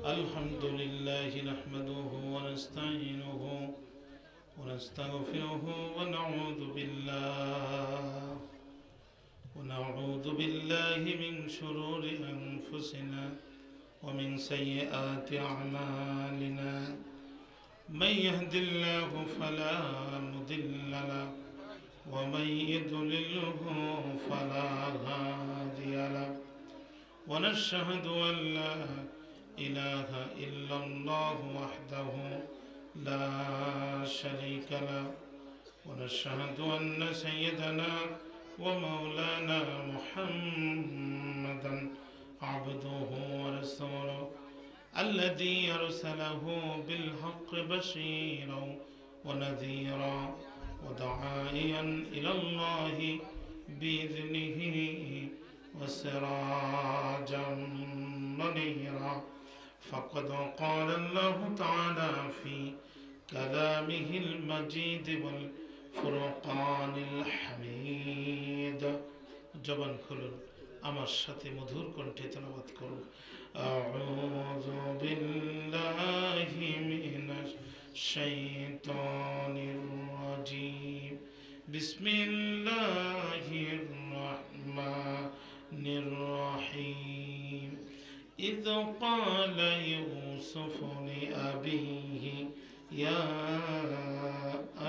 الحمد لله نحمده ونستعينه ونستغفره ونعوذ بالله من شرور أنفسنا ومن سيئات أعمالنا من يهد الله فلا مضل له ومن يضلله فلا هادي له ونشهد أن لا إله إلا الله وحده لا شريك له ونشهد أن سيدنا ومولانا محمدا عبده ورسوله الذي أرسله بالحق بشيرا ونذيرا وداعيا إلى الله بإذنه وسراجا منيرا فقد قال الله تعالى في كلامه المجيد والفرقان الحميد জবান খুলুন আমার সাথে মধুর কণ্ঠে তেলাওয়াত করুন আউযু বিল্লাহি মিনাশ শাইতানির রাজীম বিসমিল্লাহির রাহমানির রহিম إذ قال يوسف لأبيه يا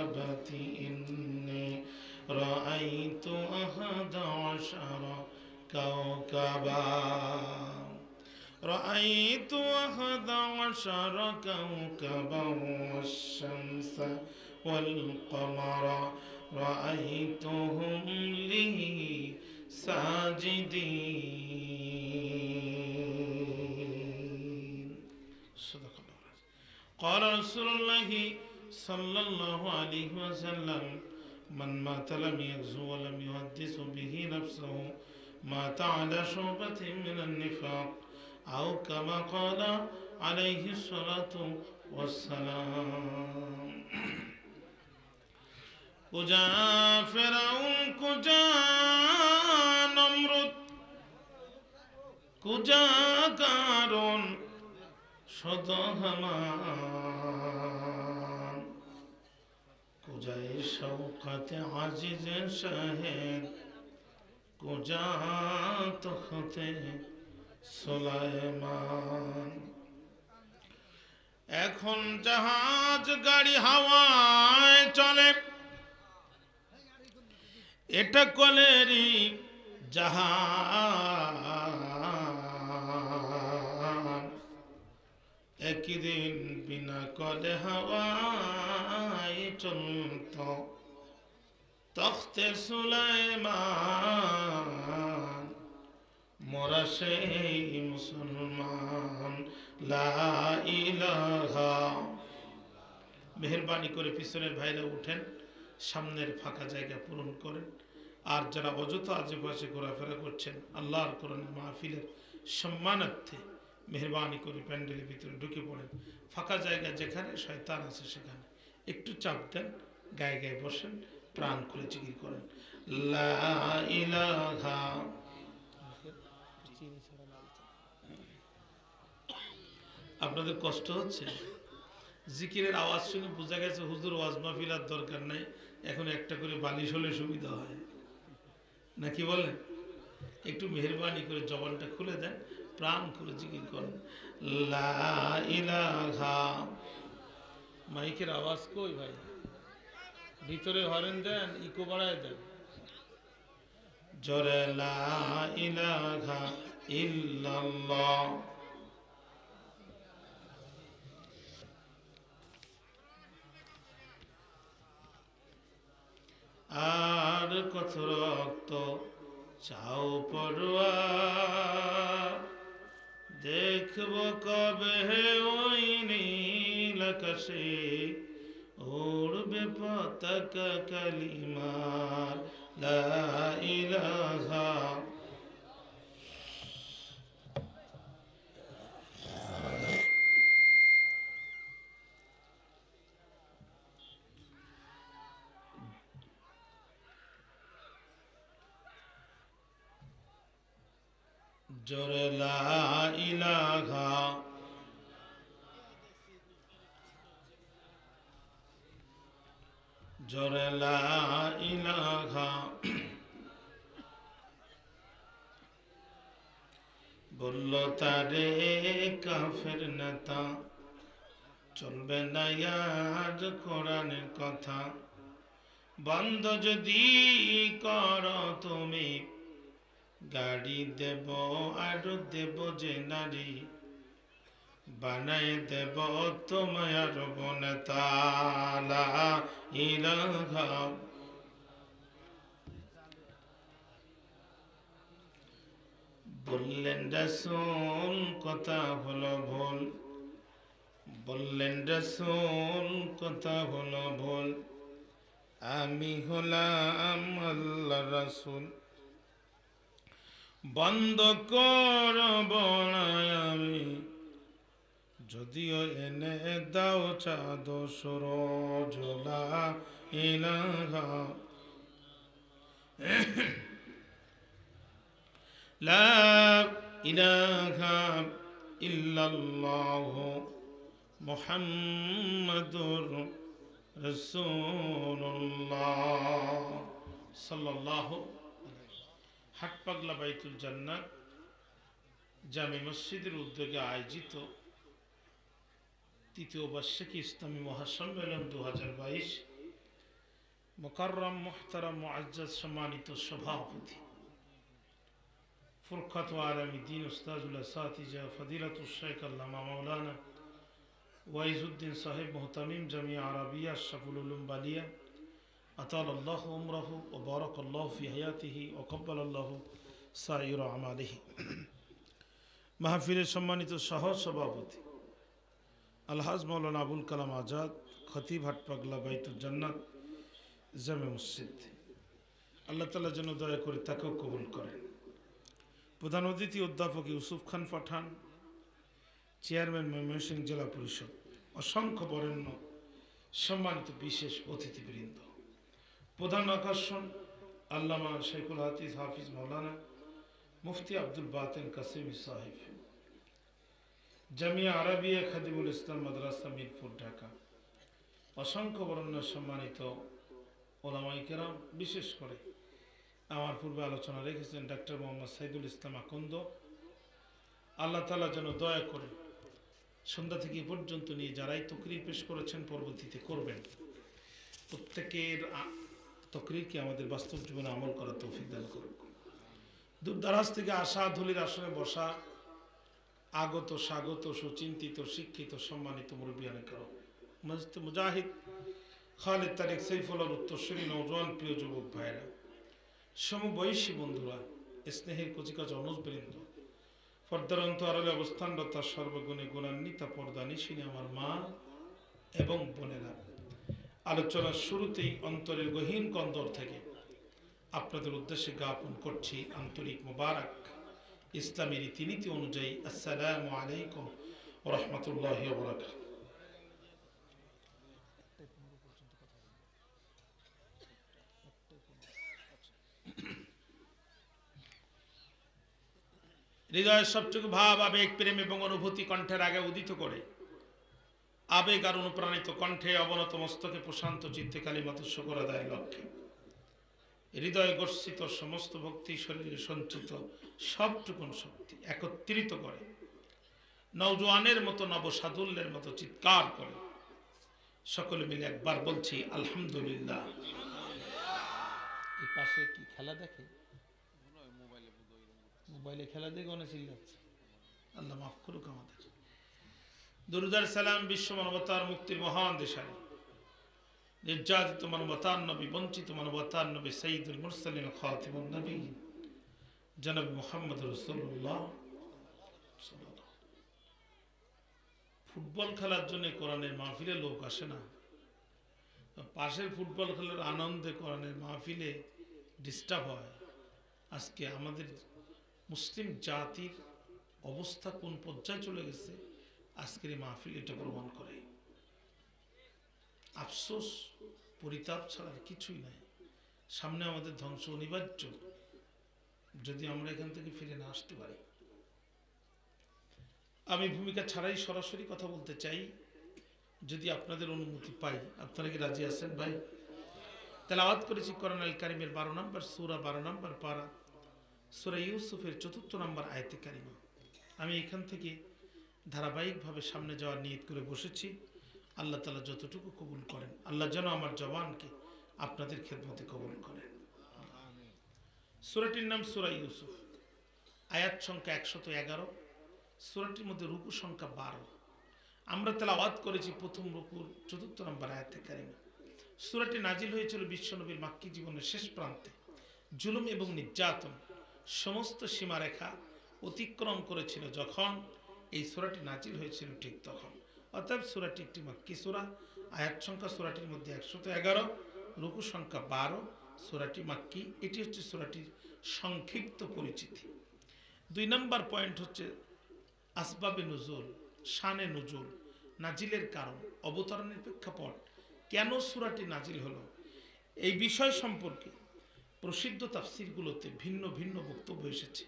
أبت إني رأيت 11 كوكبا والشمس والقمر رأيتهم لي ساجدين صدق الله. قال رسول الله صلى الله عليه وسلم من مات لم يغزو ولم يحدث به نفسه مات على شعبة من النفاق أو كما قال عليه الصلاة والسلام. কুজা ফেরাউন কুজা নমরুদ কুজা কারণ সদহমান কুজায় শওকতে আজিজে শাহেদ কুজা তখতে সুলাইমান. এখন জাহাজ গাড়ি হাওয়ায় চলে এটা কলেরই জাহাজ একদিন বিনা কলে হাওয়ায় চলত তখতে সুলাইমান মোরা সেই মুসলমান লা ইলাহা. মেহেরবানি করে পিছনের ভাইরা উঠেন, সামনের ফাঁকা জায়গা পূরণ করেন। আর যারা অযথা আশেপাশে ঘোরাফেরা করছেন আল্লাহর কোরআন মাহফিলের সম্মানার্থে মেহরবানি করে প্যান্ডেলের ভিতরে ঢুকে পড়েন। ফাঁকা জায়গা যেখানে শয়তান আছে সেখানে একটু চাপ দেন, গায়ে গায়ে বসেন, প্রাণ খুলে জিকির করেন লা ইলাহা. আপনাদের কষ্ট হচ্ছে? জিকিরের আওয়াজ শুনে বোঝা গেছে হুজুর ওয়াজ মাহফিল আর দরকার নাই, এখন একটা করে বালিশ হলে সুবিধা হয় নাকি বলেন? একটু মেহেরবানি করে জবানটা খুলে দেন, প্রাণ করে জিকির করেন লা ইলাহা. মাইকের আওয়াজ কই ভাই? ভিতরে হরেন দেন, ইকো বাড়ায় দেন জোরে লা ইলাহা ইল্লাল্লাহ. আর কত রক্ত চাও পরোয়ার, দেখব কবে ওই নীল আকাশে উড়বে পতাকা কালিমার লা ইলাহা. জোরে লা ইলাহা, জোরে লা ইলাহা। বলল তারে কাফের নেতা, চলবে না আর কোরআনের কথা। বন্ধ যদি করো তুমি, গাড়ি দেব আর দেব যে নারী, বানায় দেব তোমায় আর বনেতা। লা ইলাহা। বললেন রাসূল কথা হলো ভুল, বললেন রাসূল কথা হলো ভুল, আমি হলাম আল্লাহর রাসূল। বন্ধ করব না আমি, যদিও এনে দাও চাঁদ সূরজ। লা ইলাহা, লা ইলাহা ইল্লাল্লাহ মুহাম্মাদুর রাসূলুল্লাহ সাল্লাল্লাহু। হাটপাগলা বাইতুল জান্নাত জামে মসজিদের উদ্যোগে আয়োজিত তৃতীয় বার্ষিকী ইসলামী মহাসম্মেলন 2022, মুকাররম মুহতারাম মুআজ্জাজ সম্মানিত সভাপতি ফুরকাত আলমী দ্বীন উস্তাজুল আসাতিজা ফদিলাতুল শেখ আল্লামা মাওলানা ওয়াইজউদ্দিন সাহেব মুহতামিম জামিয়া আরাবিয়া আশরাফুল উলুম বালিয়া আতালাল্লাহু উমরাহু ওয়া বারাকাল্লাহু ফি হায়াতিহি ওয়া কাব্বালাল্লাহু সাইরা আমালিহি। মাহফিলের সম্মানিত সহ সভাপতি আলহাজ মাওলানা আবুল কালাম আজাদ, খতিব, হাটপাগলা বাইতুল জান্নাত জামে মসজিদ, আল্লাহ তাআলা যেন দয়া করে তাকেও কবুল করেন। প্রধান অতিথি অধ্যাপক ইউসুফ খান পাঠান, চেয়ারম্যান ময়মনসিংহ জেলা পরিষদ, অসংখ্য বরেণ্য সম্মানিত বিশেষ অতিথিবৃন্দ, প্রধান আকর্ষণ আল্লামা শেখুল হাদিস হাফিজ মাওলানা মুফতি আব্দুল বাতেন কাসেমি সাহেব, জামিয়া আরাবিয়া খাদিমুল ইসলাম মাদ্রাসা মিরপুর ঢাকা, অসংখ্য বরেণ্য সম্মানিত ওলামায়ে কেরাম, বিশেষ করে আমার পূর্বে আলোচনা রেখেছেন ডাক্তার মোহাম্মদ সাইদুল ইসলাম আকন্দ। আল্লাহ তাআলা যেন দয়া করে সন্ধ্যা থেকে পর্যন্ত নিয়ে যারাই তকরির পেশ করেছেন, পরবর্তীতে করবেন, প্রত্যেকের তকরিরকে আমাদের বাস্তব জীবনে আমল করার তৌফিক দান করুন। দূর দারাজ থেকে আসা, ধুলির আসনে বসা, আগত স্বাগত সুচিন্তিত শিক্ষিত সম্মানিত মুরব্বিয়ানে কেরাম, মসজিদ মুজাহিদ খালিদ তারেক সাইফুল্লাহর উত্তরসূরি নওজোয়ান প্রিয় যুবক ভাইরা, সমবয়সী বন্ধুরা, স্নেহের কচিকাচ অনুজবৃন্দ, পর্দার অন্তরালে অবস্থানরত সর্বগুণে গুণান্বিতা পর্দানিশিনী আমার মা এবং বোনেরা, আলোচনার শুরুতেই অন্তরের গহীন কন্দর থেকে আপনাদের উদ্দেশ্যে জ্ঞাপন করছি আন্তরিক মোবারক ইসলামী রীতিনীতি অনুযায়ী আসসালামু আলাইকুম ওয়া রাহমাতুল্লাহি ওয়া বারাকাতুহু। হৃদয়ের সবটুকু ভাব, আবেগ, প্রেম এবং অনুভূতি কণ্ঠের আগে উদিত করে আবেগ আর অনুপ্রাণিত কণ্ঠে অবনত মস্তকে প্রশান্ত চিত্তে কালিমাত শুকর আদায়ের লক্ষ্যে হৃদয় গর্ষিত সমস্ত ভক্তি, শরীরে সঞ্চিত সবটুকুন শক্তি একত্রিত করে নওজোয়ানের মতো নবসাদুল্যের মতো চিৎকার করে সকলে মিলে একবার বলছি আলহামদুলিল্লাহ। এই পাশে কি খেলা দেখে? মোবাইলে খেলা দেখে অনেক চিল্লাচ্ছে, আল্লাহ মাফ করুক আমাদের। দুরুদ সালাম বিশ্ব মানবতার মুক্তির মহান দেশারী, নির্যাতিত মানবতার নবী, বঞ্চিত মানবতার নবী, সাইয়্যিদুল মুরসালিন খাতিমুন নবীয়্যিন জনাব মুহাম্মদ রাসূলুল্লাহ। ফুটবল খেলার জন্য কোরআনের মাহফিলে লোক আসে না, পাশের ফুটবল খেলার আনন্দে কোরআনের মাহফিলে ডিস্টার্ব হয়। আজকে আমাদের মুসলিম জাতির অবস্থা কোন পর্যায়ে চলে গেছে আজকের এই মাহফিল এটা প্রমাণ করে। আফসোস, পরিতাপ ছাড়া কিছুই নাই। সামনে আমাদের ধ্বংস অনিবার্য যদি আমরা এখান থেকে ফিরে না আসতে পারি। আমি ভূমিকা ছাড়াই সরাসরি কথা বলতে চাই, যদি আপনাদের অনুমতি পাই। আপনারা কি রাজি আছেন ভাই? তেলাওয়াত করেছি কোরআন আল কারিমের 12 নম্বর সূরা, 12 নম্বর পারা, সূরা ইউসুফের 4 নম্বর আয়াতে কারিমা। আমি এখান থেকে ধারাবাহিকভাবে সামনে যাওয়ার নিয়ত করে বসেছি। আল্লাহ তাআলা যতটুকু কবুল করেন, আল্লাহ যেন আমার জবানকে আপনাদের খেদমতে কবুল করেন। সূরাটির নাম সূরা ইউসুফ, আয়াত সংখ্যা 111, সূরাটির মধ্যে রুকু সংখ্যা 12। আমরা তেলাওয়াত করেছি প্রথম রুকুর 4 নম্বর আয়াতে কারিমা। সূরাটি নাজিল হয়েছিল বিশ্বনবীর মাক্কি জীবনের শেষ প্রান্তে। জুলুম এবং নির্যাতন সমস্ত সীমারেখা অতিক্রম করেছিল যখন এই সূরাটি নাজিল হয়েছিল, ঠিক তখন। অতএব সূরাটি একটি মাক্কি সূরা। আয়াত সংখ্যা সূরাটির মধ্যে 111, রুকু সংখ্যা 12, সূরাটি মাক্কি। এটি হচ্ছে সূরাটির সংক্ষিপ্ত পরিচিতি। 2 নম্বর পয়েন্ট হচ্ছে আসবাবে নুজুল, শানে নুজুল, নাজিলের কারণ, অবতরণের প্রেক্ষাপট, কেন সূরাটি নাজিল হলো। এই বিষয় সম্পর্কে প্রসিদ্ধ তাফসিরগুলোতে ভিন্ন ভিন্ন বক্তব্য এসেছে।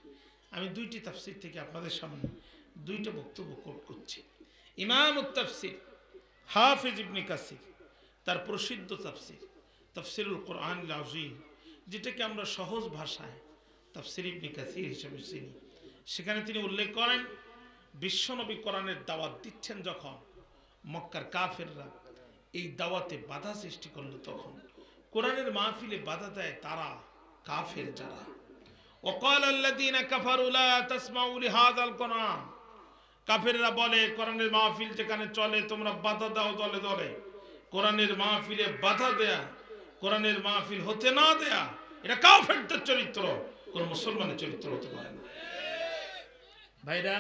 আমি 2টি তাফসির থেকে আপনাদের সামনে 2টা বক্তব্য কোট করছি। ইমাম তাফসির হাফিজ ইবনে কাসির তার প্রসিদ্ধ তাফসির তাফসিরুল কোরআনুল আযীম, যেটাকে আমরা সহজ ভাষায় তাফসির ইবনে কাসির হিসেবে চিনি, সেখানে তিনি উল্লেখ করেন বিশ্বনবী কোরআনের দাওয়াত দিচ্ছেন যখন মক্কার কাফেররা এই দাওয়াতে বাধা সৃষ্টি করলো, তখন কোরআনের মাহফিলে বাধা দেয় তারা কাফের যারা। ওয়াকাল আল্লাযীনা কাফারু লা তাসমাউ লিহাযাল কোরআন, কাফেররা বলে কোরআনের মাহফিল যেখানে চলে তোমরা বাধা দাও দলে দলে। কোরআনের মাহফিলে বাধা দেয়া, কোরআনের মাহফিল হতে না দেয়া, এটা কাফেরদের চরিত্র, কোন মুসলমানের চরিত্র হতে পারে না। ভাইরা,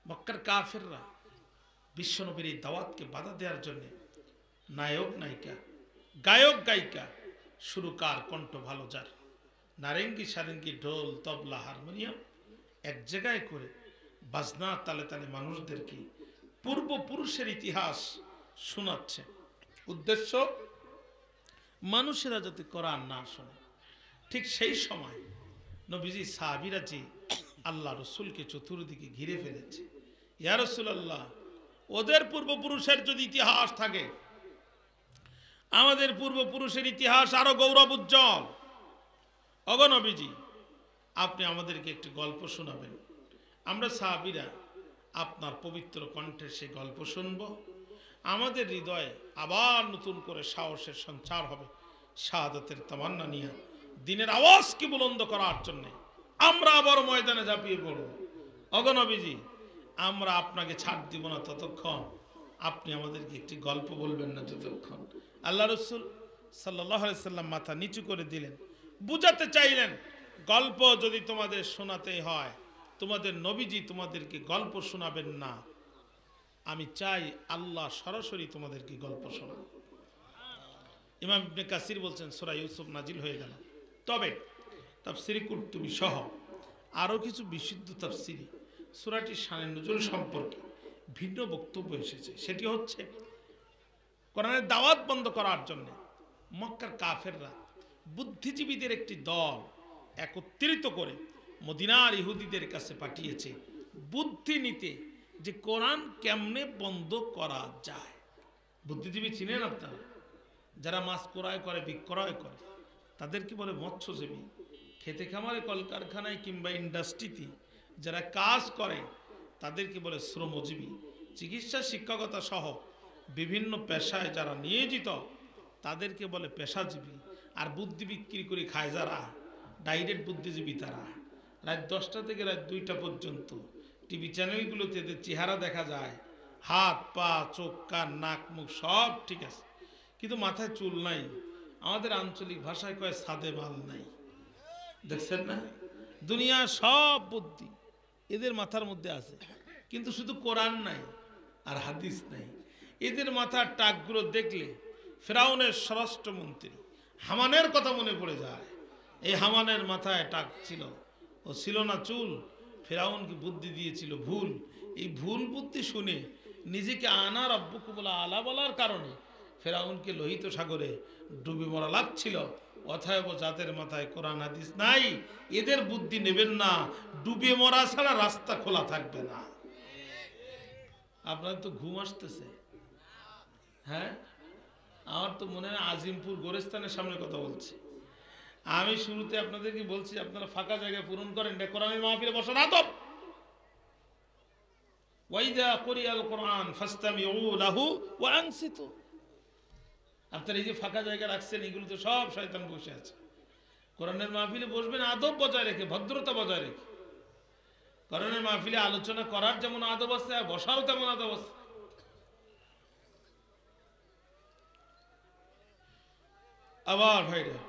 মক্কার কাফেররা বিশ্বনবীর এই দাওয়াতকে বাধা দেওয়ার জন্য নায়ক নায়িকা, গায়ক গায়িকা, সুরকার, কণ্ঠ ভালো যার, নারেঙ্গি সারেঙ্গি, ঢোল তবলা হারমোনিয়াম এক জায়গায় করে বাজনা তালে তালে মানুষদেরকে পূর্বপুরুষের ইতিহাস শোনাচ্ছে। উদ্দেশ্য মানুষেরা যাতে কোরআন না শোনে। ঠিক সেই সময় নবীজি সাহাবীরা যে আল্লাহ রসুলকে চতুর্দিকে ঘিরে ফেলেছে, ইয়া রাসূলুল্লাহ, ওদের পূর্বপুরুষের যদি ইতিহাস থাকে, আমাদের পূর্বপুরুষের ইতিহাস আরো গৌরব উজ্জ্বল। ওগো নবীজি, আপনি আমাদেরকে একটি গল্প শোনাবেন। আমরা সাহাবীরা আপনার পবিত্র কণ্ঠের সেই গল্প শুনব। আমাদের হৃদয়ে আবার নতুন করে সাহসের সঞ্চার হবে, শাহাদাতের তামান্না নিয়ে দিনের আওয়াজকে বুলন্দ করার জন্য আমরা আবার ময়দানে ঝাঁপিয়ে পড়ব। ওগো নবীজি, আমরা আপনাকে ছাড় দিব না ততক্ষণ আপনি আমাদেরকে একটি গল্প বলবেন না যতক্ষণ। আল্লাহ রসুল সাল্লাল্লাহু আলাইহি সাল্লাম মাথা নিচু করে দিলেন, বুঝাতে চাইলেন গল্প যদি তোমাদের শোনাতেই হয়, তোমাদের নবীজি তোমাদেরকে গল্প শোনাবেন না। আমি চাই আল্লাহ সরাসরি তোমাদেরকে গল্প শোনান। ইমাম ইবনে কাসির বলছেন সূরা ইউসুফ নাজিল হয়ে গেল। তবে তাফসিরে কুরতুবী সহ আরও কিছু বিশুদ্ধ তাফসিরে সূরাটির শানে নুজুল সম্পর্কে ভিন্ন বক্তব্য এসেছে। সেটি হচ্ছে কোরআনের দাওয়াত বন্ধ করার জন্য মক্কার কাফেররা বুদ্ধিজীবীদের একটি দল একত্রিত করে মদিনার ইহুদিদের কাছে পাঠিয়েছে বুদ্ধি নিতে, যে কোরআন কেমনে বন্ধ করা যায়। বুদ্ধিজীবী চিনেন আপনারা? যারা মাছ ক্রয় করে, বিক্রয় করে, তাদেরকে বলে মৎস্যজীবী। খেতে খামারে, কলকারখানায় কিংবা ইন্ডাস্ট্রিতে যারা কাজ করে তাদেরকে বলে শ্রমজীবী। চিকিৎসা, শিক্ষকতা সহ বিভিন্ন পেশায় যারা নিয়োজিত তাদেরকে বলে পেশাজীবী। আর বুদ্ধি বিক্রি করে খায় যারা, ডাইরেক্ট বুদ্ধিজীবী তারা। রাত 10টা থেকে রাত 2টা পর্যন্ত টিভি চ্যানেলগুলোতে এদের চেহারা দেখা যায়, হাত পা চোখ কান নাক মুখ সব ঠিক আছে, কিন্তু মাথায় চুল নাই। আমাদের আঞ্চলিক ভাষায় কয় সাদে মাল নাই। দেখছেন না? দুনিয়া সব বুদ্ধি এদের মাথার মধ্যে আছে, কিন্তু শুধু কোরআন নাই আর হাদিস নাই। এদের মাথার টাকগুলো দেখলে ফেরাউনের স্বরাষ্ট্রমন্ত্রী হামানের কথা মনে পড়ে যায়। এই হামানের মাথায় টাক ছিল, ও ছিল না চুল। ফেরাউনকে বুদ্ধি দিয়েছিল ভুল। এই ভুল বুদ্ধি শুনে নিজেকে আনা রব্বুকুম আলা বলার কারণে ফেরাউনকে লোহিত সাগরে ডুবে মরা লাগছিল। অতএব যাদের মাথায় কোরআন হাদিস নাই এদের বুদ্ধি নেবেন না, ডুবে মরা ছাড়া রাস্তা খোলা থাকবে না। আপনার তো ঘুম আসতেছে, হ্যাঁ? আমার তো মনে হয় আজিমপুর গোরস্থানের সামনে কথা বলছি। আমি শুরুতে আপনাদেরকে বলছি আপনারা ফাঁকা জায়গায় পূরণ করেন, কোরআনের মাহফিলে বসার আদব। ওয়াইদা কুরিয়াল কোরআন ফাসতামিউ লাহু ওয়া আনসিতু। আপনারা এই যে ফাঁকা জায়গা রাখছেন এগুলো তো সব শয়তান বসে আছে। কোরআনের মাহফিলে বসবেন আদব বজায় রেখে, ভদ্রতা বজায় রেখে। কোরআনের মাহফিলে আলোচনা করার যেমন আদব আছে আর বসারও তেমন আদব আছে। আবার ভাইরা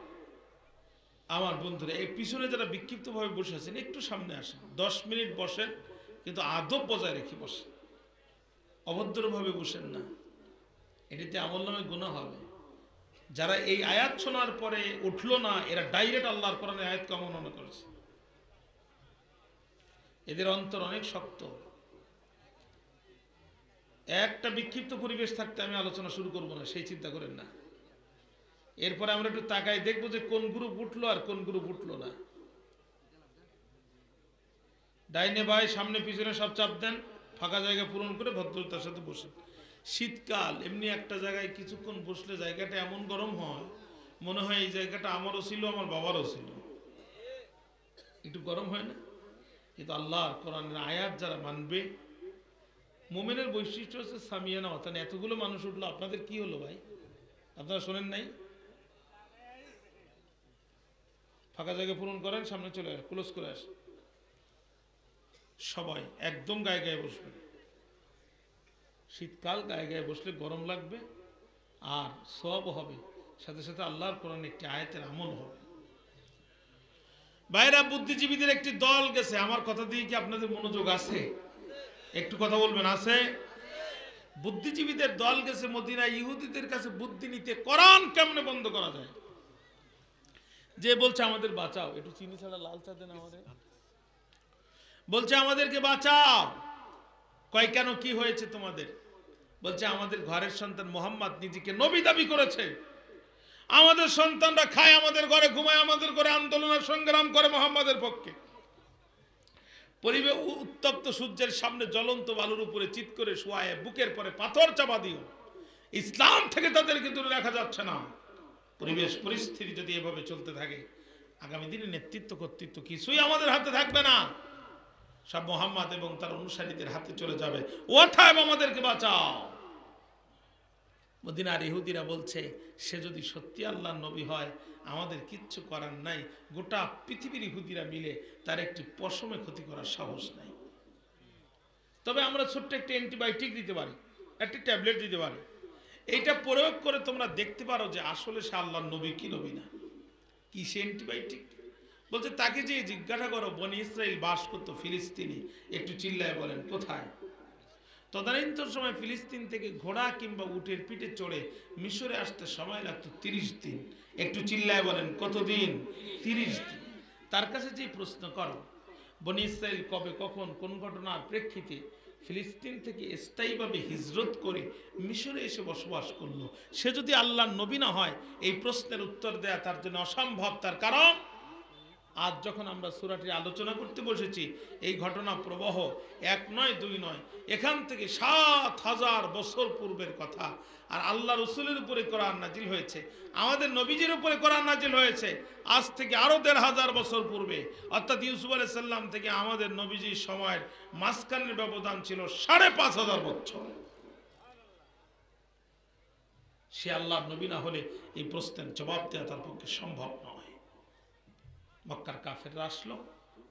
আমার বন্ধুরা, এই পিছনে যারা বিক্ষিপ্তভাবে বসে আছেন একটু সামনে আসেন, 10 মিনিট বসেন, কিন্তু আদব বজায় রেখে বসেন, অভদ্রভাবে বসেন না, এটিতে আমল নামে গুনাহ হবে। যারা এই আয়াত শোনার পরে উঠলো না এরা ডাইরেক্ট আল্লাহর কোরআনের আয়াতকে অবমাননা করেছে। এদের অন্তর অনেক শক্ত। একটা বিক্ষিপ্ত পরিবেশ থাকতে আমি আলোচনা শুরু করব না, সেই চিন্তা করেন না। এরপরে আমরা একটু তাকাই দেখবো যে কোন গ্রুপ উঠলো আর কোন গ্রুপ উঠলো না। ডাইনে বাই সামনে পিছনে সব চাপ দেন, ফাঁকা জায়গা পূরণ করে ভদ্রতার সাথে বসেন। শীতকাল এমনি একটা জায়গায় কিছুক্ষণ বসলে জায়গাটা এমন গরম হয় মনে হয় এই জায়গাটা আমারও ছিল, আমার বাবারও ছিল, একটু গরম হয় না? কিন্তু আল্লাহ কোরআনের আয়াত যারা মানবে, মুমিনের বৈশিষ্ট্য হচ্ছে সামিয়ানা ওয়াতান। এতগুলো মানুষ উঠলো, আপনাদের কি হলো ভাই? আপনারা শোনেন নাই? ফাঁকা জায়গা পূরণ করেন, সামনে চলে আসে, ক্লোজ করে আসে, সবাই একদম গায়ে গায়ে বসবেন। শীতকাল গায়ে গায়ে বসলে গরম লাগবে আর সওয়াব হবে, সাথে সাথে আল্লাহর কোরআন একটি আয়াতের আমল হবে। বাইরা বুদ্ধিজীবীদের একটি দল গেছে, আমার কথা দিয়ে কি আপনাদের মনোযোগ আছে? একটু কথা বলবেন, আছে? বুদ্ধিজীবীদের দল গেছে মদিনায় ইহুদিদের কাছে বুদ্ধি নিতে, কোরআন কেমনে বন্ধ করা যায়। যে বলছে আমাদের বাঁচাও, একটু চিনি ছাড়া লাল চা দেন আমাদের, বলছে আমাদেরকে বাঁচাও। কয় কেন, কি হয়েছে তোমাদের? বলছে আমাদের ঘরের সন্তান মোহাম্মদ নিজেকে নবী দাবি করেছে, আমাদের সন্তানরা খায় আমাদের ঘরে, ঘুমায় আমাদের ঘরে, আন্দোলনের সংগ্রাম করে মোহাম্মদের পক্ষে। পরিবেশ উত্তপ্ত সূর্যের সামনে জ্বলন্ত বালুর উপরে চিৎ করে শোয়ায়, বুকের পরে পাথর চাপা দিও, ইসলাম থেকে তাদেরকে দূরে রাখা যাচ্ছে না। পরিবেশ পরিস্থিতি যদি এভাবে চলতে থাকে, আগামী দিনে নেতৃত্ব কর্তৃত্ব কিছুই আমাদের হাতে থাকবে না, সব মোহাম্মদ এবং তার অনুসারীদের হাতে চলে যাবে। অতএব আমাদেরকে বাঁচাও। মদিনার ইহুদিরা বলছে সে যদি সত্যি আল্লাহর নবী হয় আমাদের কিচ্ছু করার নাই, গোটা পৃথিবীর ইহুদিরা মিলে তার একটি পশমে ক্ষতি করার সাহস নাই। তবে আমরা ছোট্ট একটি অ্যান্টিবায়োটিক দিতে পারি, একটি ট্যাবলেট দিতে পারি, এইটা প্রয়োগ করে তোমরা দেখতে পারো যে আসলে সে আল্লাহর নবী কি নবী না। কি সে অ্যান্টিবায়োটিক? বলছে তাকে যে জিজ্ঞাসা করো বনি ইসরাইল বাস করতো ফিলিস্তিনি, একটু চিল্লায় বলেন কোথায়? তদানীন্তন সময় ফিলিস্তিন থেকে ঘোড়া কিংবা উটের পিঠে চড়ে মিশরে আসতে সময় লাগতো 30 দিন। একটু চিল্লায় বলেন কতদিন? 30 দিন। তার কাছে যে প্রশ্ন করো বনি ইসরাইল কবে কখন কোন ঘটনার প্রেক্ষিতে ফিলিস্তিন থেকে স্থায়ীভাবে হিজরত করে মিশরে এসে বসবাস করলো, সে যদি আল্লাহর নবী না হয় এই প্রশ্নের উত্তর দেয়া তার জন্য অসম্ভব। তার কারণ আজ যখন আমরা সূরাটি আলোচনা করতে বসেছি, এই ঘটনা প্রবাহ 1 নয় 2 নয়, এখান থেকে 7000 বছর পূর্বের কথা। আর আল্লাহ রসুলের উপরে কোরআন নাজিল হয়েছে, আমাদের নবীজির উপরে কোরআন নাজিল হয়েছে আজ থেকে আরো 1500 বছর পূর্বে, অর্থাৎ ইউসুফ আলাইহিস সালাম থেকে আমাদের নবীজির সময়ের মাঝখানের ব্যবধান ছিল 5500 বছর। সে আল্লাহর নবী না হলে এই প্রশ্নের জবাব দেওয়া তার পক্ষে সম্ভব নয়। মক্কার কাফেররা আসলো,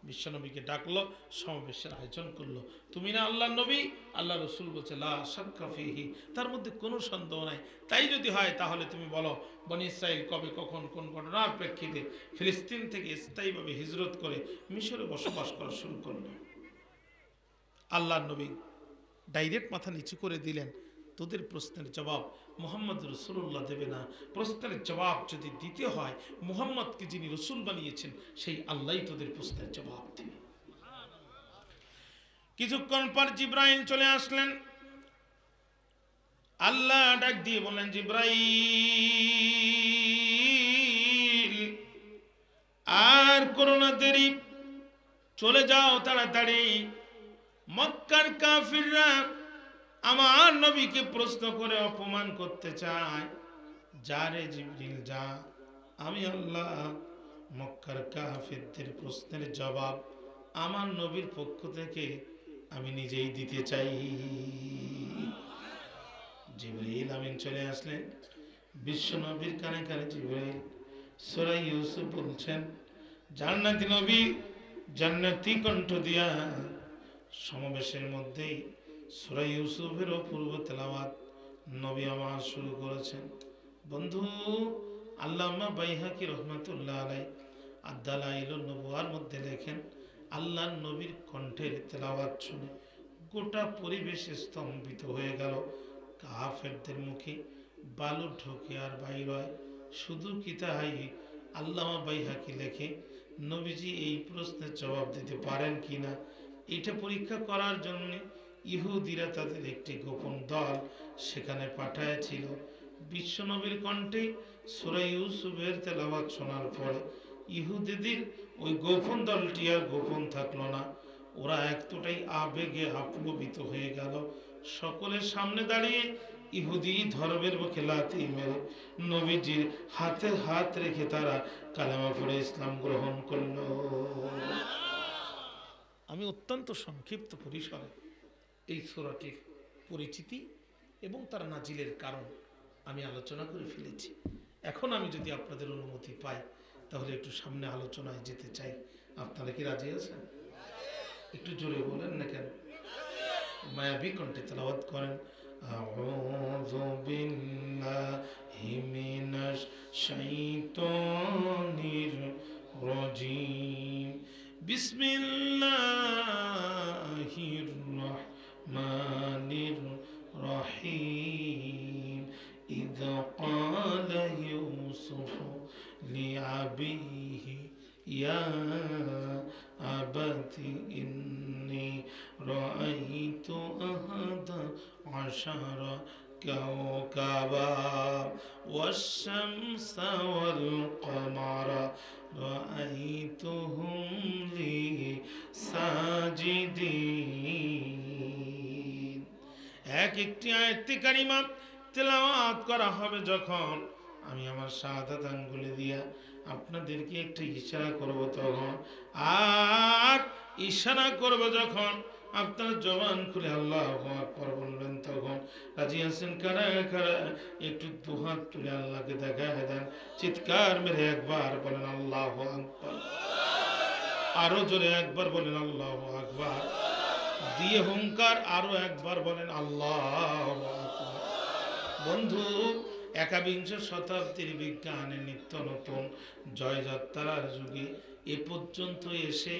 বিশ্বনবীকে ডাকলো, সমাবেশের আয়োজন করলো। তুমি না আল্লাহর নবী? আল্লাহ রসুল বলছে লা শাক্কা ফীহি, তার মধ্যে কোনো সন্দেহ নাই। তাই যদি হয় তাহলে তুমি বলো বনি ইসরাইল কবে কখন কোন ঘটনার প্রেক্ষিতে ফিলিস্তিন থেকে স্থায়ীভাবে হিজরত করে মিশরে বসবাস করা শুরু করলো। আল্লাহর নবী ডাইরেক্ট মাথা নিচু করে দিলেন, তোদের প্রশ্নের জবাব মুহাম্মদ রাসূলুল্লাহ দেবে না। প্রশ্নের জবাব যদি দিতে হয় মুহাম্মদকে যিনি রসুল বানিয়েছেন সেই আল্লাহই তোদের প্রশ্নের জবাব দিবে। কিছুক্ষণ পর জিব্রাইল চলে আসলেন। আল্লাহ ডাক দিয়ে বললেন, জিব্রাইল আর করোনা দেরি, চলে যাও তাড়াতাড়ি। মক্কার কাফিররা আমার নবীকে প্রশ্ন করে অপমান করতে চায়। যা রে জিবরিল যা, আমি আল্লাহ মক্কার কাফিরদের প্রশ্নের জবাব আমার নবীর পক্ষ থেকে আমি নিজেই দিতে চাই। জিবরিল আমিন চলে আসলেন বিশ্ব নবীর কানে কানে। জিবরিল সূরা ইউসুফ বলছেন, জান্নাতি নবী জান্নাতি কণ্ঠ দিয়া সমাবেশের মধ্যেই সূরা ইউসুফের অপূর্ব তেলাওয়াত নবী আমার শুরু করেছেন। বন্ধু, আল্লামা বাইহাকি রহমাতুল্লাহ আলাইহি আদ-দালাইলুন নবুওয়ার মধ্যে লেখেন, আল্লাহর নবীর কণ্ঠের তেলাওয়াত শুনে গোটা পরিবেশ স্তম্ভিত হয়ে গেল। কাফেরদের মুখে বালু ঢোকে আর বাইর হয়। শুধু কি তাই, আল্লামা বাইহাকি লেখে, নবীজি এই প্রশ্নের জবাব দিতে পারেন কিনা এটা পরীক্ষা করার জন্য ইহুদিরা তাদের একটি গোপন দল সেখানে পাঠাইছিল। বিশ্ব নবীর কণ্ঠে সূরা ইউসুফের তেলাওয়াত শোনার পরে ইহুদিদের ওই গোপন দলটি আর গোপন থাকলো না। ওরা এতটাই আবেগে আপ্লবিত হয়ে গেল, সকলের সামনে দাঁড়িয়ে ইহুদি ধর্মের মুখে লাথি মেরে নবীজির হাতে হাত রেখে তারা কালেমা পড়ে ইসলাম গ্রহণ করল। আমি অত্যন্ত সংক্ষিপ্ত পরিসরে এই সূরাটির পরিচিতি এবং তার নাজিলের কারণ আমি আলোচনা করে ফেলেছি। এখন আমি যদি আপনাদের অনুমতি পাই তাহলে একটু সামনে আলোচনায় যেতে চাই। আপনারা কি রাজি আছেন? একটু জোরে বলেন না কেন? মায়াবী কণ্ঠে তেলাওয়াত করেন, আউযু বিল্লাহি মিনাশ শাইতানির রাজীম, বিসমিল্লাহির রাহমানির রাহিম, ইয ক্বালা ইউসুফ লিআবিহি ইয়া আবাতি ইন্নী রাআইতু আহাদা আশারা কাওকাবা ওয়াশ-শামসা ওয়াল কমারা রাআইতুহুম লি সাজিদিন। এক একটি আয়াতে কারিমা তেলাওয়াত করা হবে যখন আমি আমার শাহাদাত আঙ্গুলে দিয়া আপনাদেরকে একটা ইশারা করব তখন, আর ইশারা করব যখন আপনারা জবান খুলে আল্লাহু আকবার বলবেন তখন। রাজি আছেন কারা কারা? একটু দুহাত তুলে আল্লাহকে দেখায় দেন, চিৎকার মেরে একবার বলেন আল্লাহু আকবার, আরো জোরে একবার বলেন আল্লাহু আকবার, দিয়ে হুঙ্কার আরো একবার বলেন আল্লাহু আকবার। বন্ধু, একাবিংশ শতাব্দীর বিজ্ঞানের নিত্য নতুন জয়যাত্রার যুগে এ পর্যন্ত এসে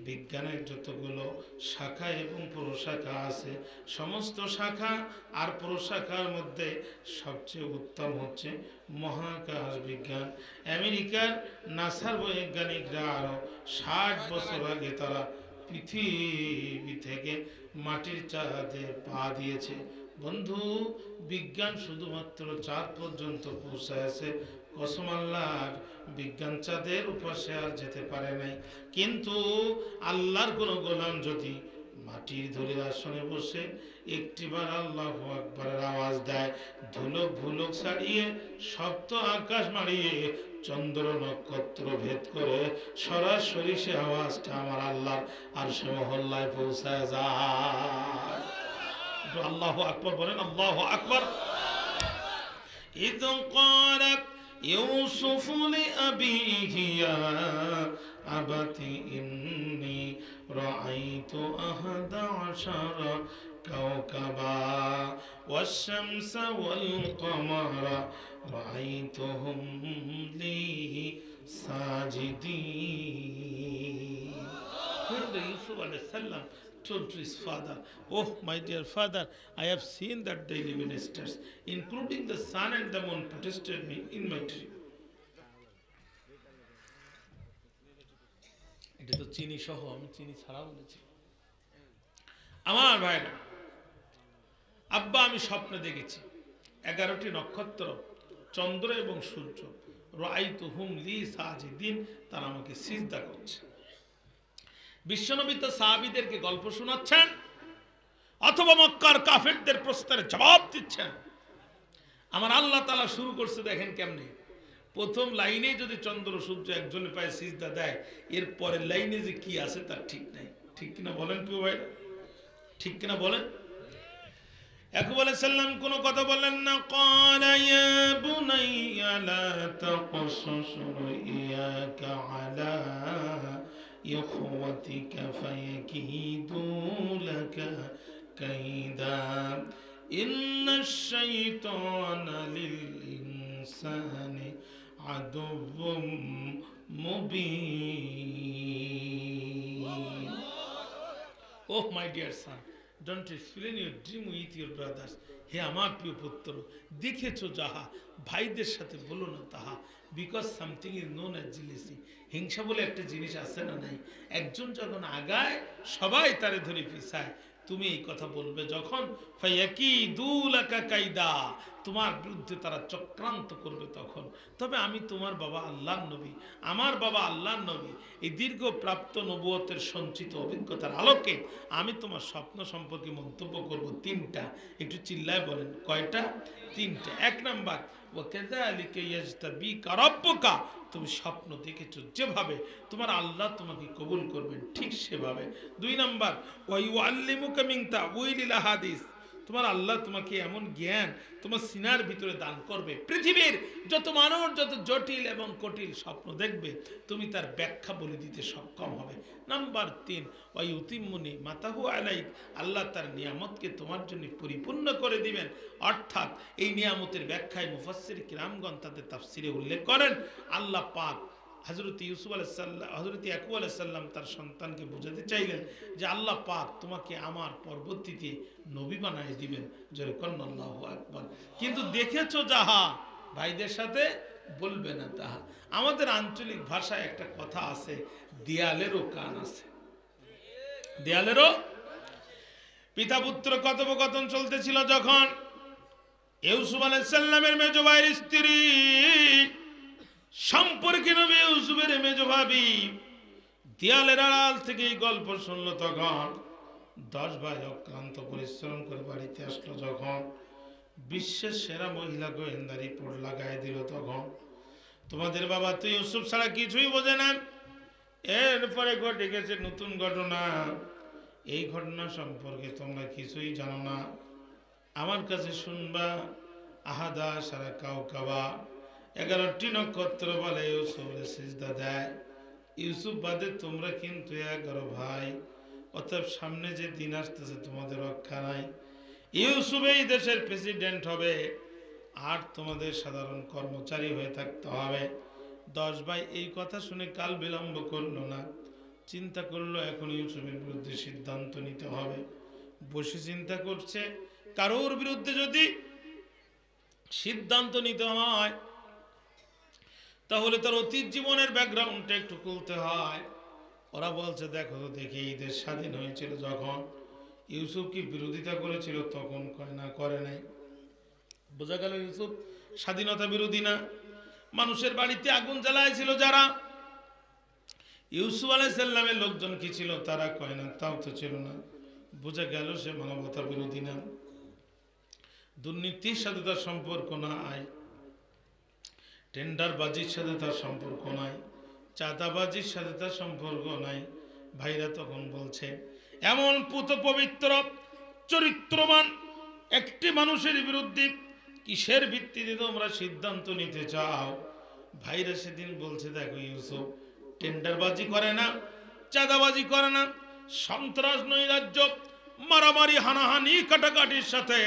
বিজ্ঞানের যতগুলো শাখা এবং প্রশাখা আছে, সমস্ত শাখা আর প্রশাখার মধ্যে সবচেয়ে উত্তম হচ্ছে মহাকাশ বিজ্ঞান। আমেরিকার নাসার বৈজ্ঞানিকরা আরও 60 বছর আগে তারা পৃথিবী থেকে মাটির চাঁদে পা দিয়েছে। বন্ধু, বিজ্ঞান শুধুমাত্র চাঁদ পর্যন্ত পৌঁছায়ছে, কসম আল্লাহর, বিজ্ঞান চাঁদের উপাসে আর যেতে পারে নাই। কিন্তু আল্লাহর কোনো গোলাম যদি মাটির ধুলির আসনে বসে একটিবার আল্লাহু আকবারের আওয়াজ দেয়, ধুলক ভুলক ছাড়িয়ে সপ্ত আকাশ মারিয়ে চন্দ্র নক্ষত্র ভেদ করে সরাসরি সে আওয়াজটা আমার আল্লাহর আরশে মহল্লায় পৌঁছায় যায়। আল্লাহু আকবার বলেন, আল্লাহু আকবার। ইয ক্বালা ইউসুফ লিআবিহি ইয়া আবাতি ইন্নী রাআইতু আহাদা আশারা কাওকাবা ওয়াশ-শামসা ওয়াল কমারা রাআইতুহুম লি সাজিদিন। Yusuf alayhi salam told to his father, "Oh, my dear father, I have seen that daily ministers, including the sun and the moon, protested me in my dream." এটা তো চিনি সহ, আমি চিনি ছাড়াও বলেছি। আমার ভাইরা, আব্বা আমি স্বপ্নে দেখেছি 11টি নক্ষত্র, চন্দ্র এবং সূর্য রাআইতুহুম লি সাজিদিন, তারা আমাকে সিজদা করছে। বিশ্বনবী তো সাহাবীদেরকে গল্প শোনাচ্ছেন অথবা মক্কার কাফেরদের প্রশ্নের জবাব দিচ্ছেন। আমার আল্লাহ তাআলা শুরু করছে দেখেন কেমনে, প্রথম লাইনে যদি চন্দ্র সূর্য একজনের পায়ে সিজদা দেয়, এর পরের লাইনে যে কি আছে তার ঠিক নাই। ঠিক কিনা বলেন প্রিয় ভাইরা? ঠিক কিনা বলেন? ইয়াকুব আলাইহিস সালাম কোনো কথা বললেন না। ক্বালা ইয়া বুনাইয়া লা তাকসুস রুইয়াকা আলা ইখওয়াতিকা ফায়াকিদু লাকা কাইদা ইন্নাশ শাইতানা লিল ইনসানি আদুউম Mubin. Oh my dear son, don't explain your dream with your brothers. হে আমার প্রিয় পুত্র, দেখেছো যাহা ভাইদের সাথে বলো না তাহা। Because something is known as jealousy. হিংসা বলে একটা জিনিস আছে না নাই? একজন যখন আগায় সবাই তারে ধরে পিছায়, তুমি এই কথা বলবে যখন, ফায়াকিদু লাকা কাইদা, তোমার বিরুদ্ধে তারা চক্রান্ত করবে তখন। তবে আমি তোমার বাবা আল্লাহর নবী, আমার বাবা আল্লাহর নবী, এই দীর্ঘ প্রাপ্ত নবুয়তের সঞ্চিত অভিজ্ঞতার আলোকে আমি তোমার স্বপ্ন সম্পর্কে মন্তব্য করব তিনটা। একটু চিল্লায় বলেন কয়টা? তিনটা। এক নাম্বার, ওয়াকাযালিকা ইয়াজতাবিকা রাব্বুকা, তুমি স্বপ্ন দেখেছো যেভাবে তোমার আল্লাহ তোমাকে কবুল করবেন ঠিক সেভাবে। দুই নাম্বার, ওয়া ইউআল্লিমুকা মিন তাউইলিল হাদিস, তোমার আল্লাহ তোমাকে এমন জ্ঞান তোমার সিনার ভিতরে দান করবে, পৃথিবীর যত মানুষ যত জটিল এবং কঠিন স্বপ্ন দেখবে তুমি তার ব্যাখ্যা বলে দিতে সক্ষম হবে। নাম্বার তিন, ওয়া ইউতিম্মু নি'মাতাহু আলাইক, আল্লাহ তার নিয়ামতকে তোমার জন্য পরিপূর্ণ করে দিবেন। অর্থাৎ এই নিয়ামতের ব্যাখ্যায় মুফাসসির কিরামগণ তাদের তাফসিরে উল্লেখ করেন, আল্লাহ পাক হযরত ইউসুফ আলাইহিস সালাম, হযরত ইয়াকুব আলাইহিস সালাম তার সন্তানকে বোঝাতে চাইলেন যে আল্লাহ পাক তোমাকে আমার পরবর্তীতে নবী বানায় দিবেন। জোরে বলেন আল্লাহু আকবার। কিন্তু দেখেছো যাহা ভাইদের সাথে বলবে না তাহা। আমাদের আঞ্চলিক ভাষায় একটা কথা আছে, দেয়ালেরও কান আছে। দেয়ালেরও। পিতা পুত্র কথোপকথন চলতেছিল যখন ইউসুফ আলাইহিস সালামের মেজ ভাইয়ের স্ত্রী সম্পর্কে নবী ইউসুফের মেজ ভাবি দেয়ালের আড়াল থেকে এই গল্প শুনলো, তখন 10 ভাই অক্লান্ত পরিশ্রম করে বাড়িতে আসলো। যখন বিশ্বের সেরা মহিলা গোয়েন্দা রিপোর্ট লাগাই দিল, তখন তোমাদের বাবা তো ইউসুফ ছাড়া কিছুই বোঝে না। এরপরে ঘটে গেছে নতুন ঘটনা, এই ঘটনা সম্পর্কে তোমরা কিছুই জানো না, আমার কাছে শুনবা। আহাদা সারা কাউকাবা, 11টি নক্ষত্র বলে ইউসুফের সিজদা দেয়। ইউসুফ বাদে তোমরা কিন্তু 11 ভাই, অতএব সামনে যে দিন আসতেছে তোমাদের রক্ষা নাই। ইউসুফ এই দেশের প্রেসিডেন্ট হবে আর তোমাদের সাধারণ কর্মচারী হয়ে থাকতে হবে। 10 ভাই এই কথা শুনে কাল বিলম্ব করলো না, চিন্তা করলো এখন ইউসুফের বিরুদ্ধে সিদ্ধান্ত নিতে হবে। বসে চিন্তা করছে কারোর বিরুদ্ধে যদি সিদ্ধান্ত নিতে হয় তাহলে তার অতীত জীবনের ব্যাকগ্রাউন্ডটা একটু খুলতে হয়। ওরা বলছে দেখো তো দেখি এই দেশ স্বাধীন হয়েছিল যখন ইউসুফ কি বিরোধিতা করেছিল? তখন কয় না, করে নাই। বোঝা গেল ইউসুফ স্বাধীনতা বিরোধী না। মানুষের বাড়িতে আগুন জ্বালাইছিল যারা, ইউসুফ আলাইহিস সালামের লোকজন কি ছিল? তারা কয় না, তাও তো ছিল না। বোঝা গেল সে মানবতা বিরোধী না। দুর্নীতির সাথে তার সম্পর্ক নাই, টেন্ডারবাজির সাথে তার সম্পর্ক নাই, চাঁদাবাজির সাথে তার সম্পর্ক নাই। ভাইরা তখন বলছে এমন পুত পবিত্র চরিত্রবান একটি মানুষের বিরুদ্ধে কিসের ভিত্তিতে তোমরা সিদ্ধান্ত নিতে চাও? ভাইরা সেদিন বলছে দেখো ইউসুফ টেন্ডারবাজি করে না, চাঁদাবাজি করে না, সন্ত্রাস নৈরাজ্য মারামারি হানাহানি কাটাকাটির সাথে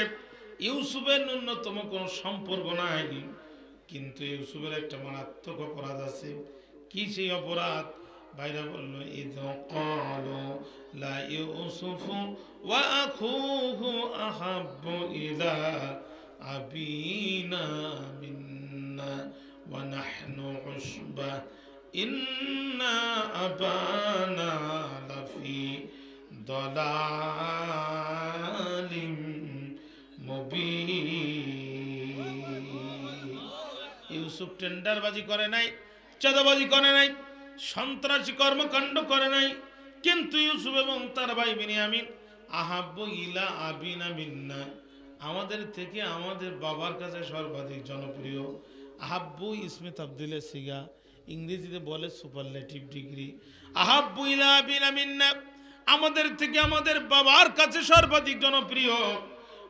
ইউসুফের ন্যূনতম কোনো সম্পর্ক নাই। কিন্তু ইউসুফের একটা মারাত্মক অপরাধ আছে। কি সেই অপরাধ? ভাইরা বলল ইয ক্বালু লা ইউসুফু ওয়া আখুহু আহাব্বু ইলা আবিনা মিন্না ওয়া নাহনু উসবা ইন্না আবানা লাফি দালালিম মুবিন। ইউসুফ টেন্ডারবাজি করে নাই, চাঁদাবাজি করে নাই, সন্ত্রাসী কর্মকাণ্ড করে নাই, কিন্তু ইউসুফ এবং তার ভাই বিনিয়ামিন আহাব্বু ইলা আবিনা মিন্না, আমাদের থেকে আমাদের বাবার কাছে সর্বাধিক জনপ্রিয়। আহাব্বু ইসমে তাবদিলে সিগা, ইংরেজিতে বলে সুপারলেটিভ ডিগ্রি। আহাব্বু ইলা আবিনা মিন্না, আমাদের থেকে আমাদের বাবার কাছে সর্বাধিক জনপ্রিয়।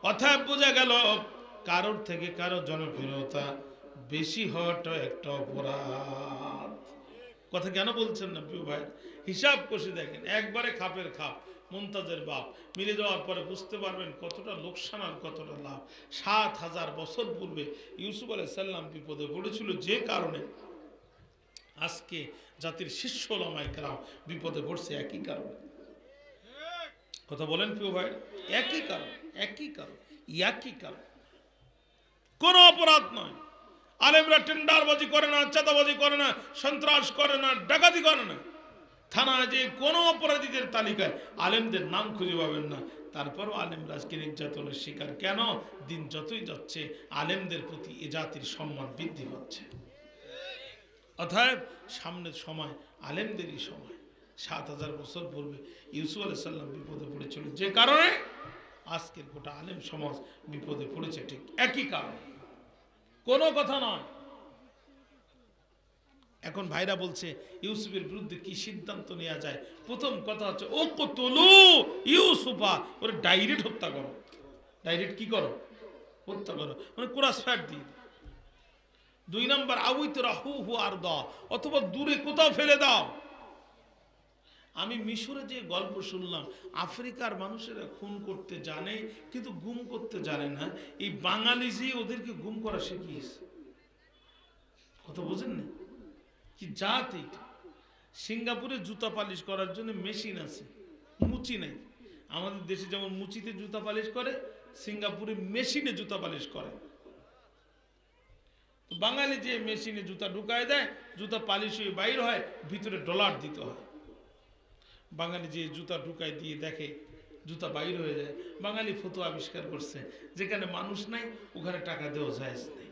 অর্থাৎ বোঝা গেল কারোর থেকে কারোর জনপ্রিয়তা বেশি হওয়াটা একটা অপরাধ। কথা কেন বলছেন না প্রিয় ভাই? হিসাব কষে দেখেন, একবারে খাপের খাপ মুমতাজের বাপ মিলে যাওয়ার পরে বুঝতে পারবেন কতটা লোকসান আর কতটা লাভ। ৭,০০০ বছর পূর্বে ইউসুফ আলাইহিস সালাম বিপদে পড়েছিল, যে কারণে আজকে জাতির শীর্ষ ওলামায়ে কেরাম বিপদে পড়ছে একই কারণে। কথা বলেন প্রিয় ভাই, একই কারণ, একই কারণ, একই কারণ, কোনো অপরাধ নয়। আলেমরা টেন্ডারবাজি করে না, চাঁদাবাজি করে না, সন্ত্রাস করে না, ডাকাতি করে না। থানায় যে কোনো অপরাধীদের তালিকায় আলেমদের নাম খুঁজে পাবেন না। তারপরও আলেমরা আজকে নির্যাতনের শিকার। কেন? দিন যতই যাচ্ছে আলেমদের প্রতি এ জাতির সম্মান বৃদ্ধি পাচ্ছে। অতএব সামনের সময় আলেমদেরই সময়। ৭,০০০ বছর পূর্বে ইউসুফ আলাইহিস সালাম বিপদে পড়েছিল, যে কারণে আজকের গোটা আলেম সমাজ বিপদে পড়েছে, ঠিক একই কারণে, কোনো কথা নয়। এখন ভাইরা বলছে ইউসুফের বিরুদ্ধে কি সিদ্ধান্ত নেওয়া যায়? প্রথম কথা হচ্ছে ও কতলু ইউসুফা, ওরে ডাইরেক্ট হত্যা করো। ডাইরেক্ট কি করো? হত্যা করো, মানে ক্রস ফায়ার দিয়ে। ২ নম্বর আউইত রাহু হু আর দাও, অথবা দূরে কোথাও ফেলে দাও। আমি মিশরে যে গল্প শুনলাম, আফ্রিকার মানুষেরা খুন করতে জানে কিন্তু গুম করতে জানে না। এই বাঙালি যে ওদেরকে গুম করা শিখিয়েছে। কথা বোঝেন না? কি জাত এইটা? সিঙ্গাপুরে জুতা পালিশ করার জন্য মেশিন আছে, মুচি নাই। আমাদের দেশে যেমন মুচিতে জুতা পালিশ করে, সিঙ্গাপুরে মেশিনে জুতা পালিশ করে। তো বাঙালি যে মেশিনে জুতা ঢুকায় দেয়, জুতা পালিশ হয়ে বাইর হয়, ভিতরে ডলার দিতে হয়। বাঙালি যে জুতা ঢুকায় দিয়ে দেখে জুতা বাইর হয়ে যায়। বাঙালি ফতুয়া আবিষ্কার করছে, যেখানে মানুষ নাই ওখানে টাকা দেওয়া জায়েজ নেই।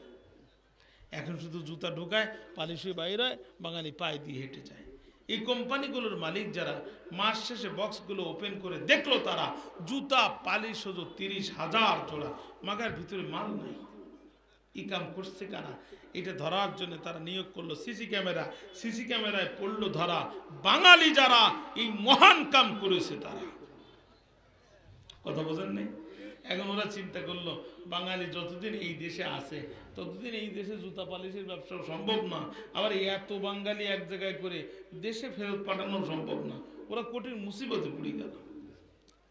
এখন শুধু জুতা ঢুকায়, পালিশ হয়ে বাইর হয়, বাঙালি পায়ে দিয়ে হেঁটে যায়। এই কোম্পানিগুলোর মালিক যারা, মাস শেষে বক্সগুলো ওপেন করে দেখলো তারা জুতা পালিশ হতো ৩০,০০০ জোড়া, মাগার ভিতরে মাল নাই। এই কাম করছে কারা? এটা ধরার জন্য তারা নিয়োগ করলো সিসি ক্যামেরা। সিসি ক্যামেরায় পড়লো ধরা বাঙালি যারা এই মহান কাম করেছে তারা। কথা বোঝেন নাই? এখন ওরা চিন্তা করলো বাঙালি যতদিন এই দেশে আছে ততদিন এই দেশে জুতা পালিশের ব্যবসা সম্ভব না, আবার এত বাঙালি এক জায়গায় করে দেশে ফেরত পাঠানো সম্ভব না। ওরা কঠিন মুসিবতে পড়ে গেল।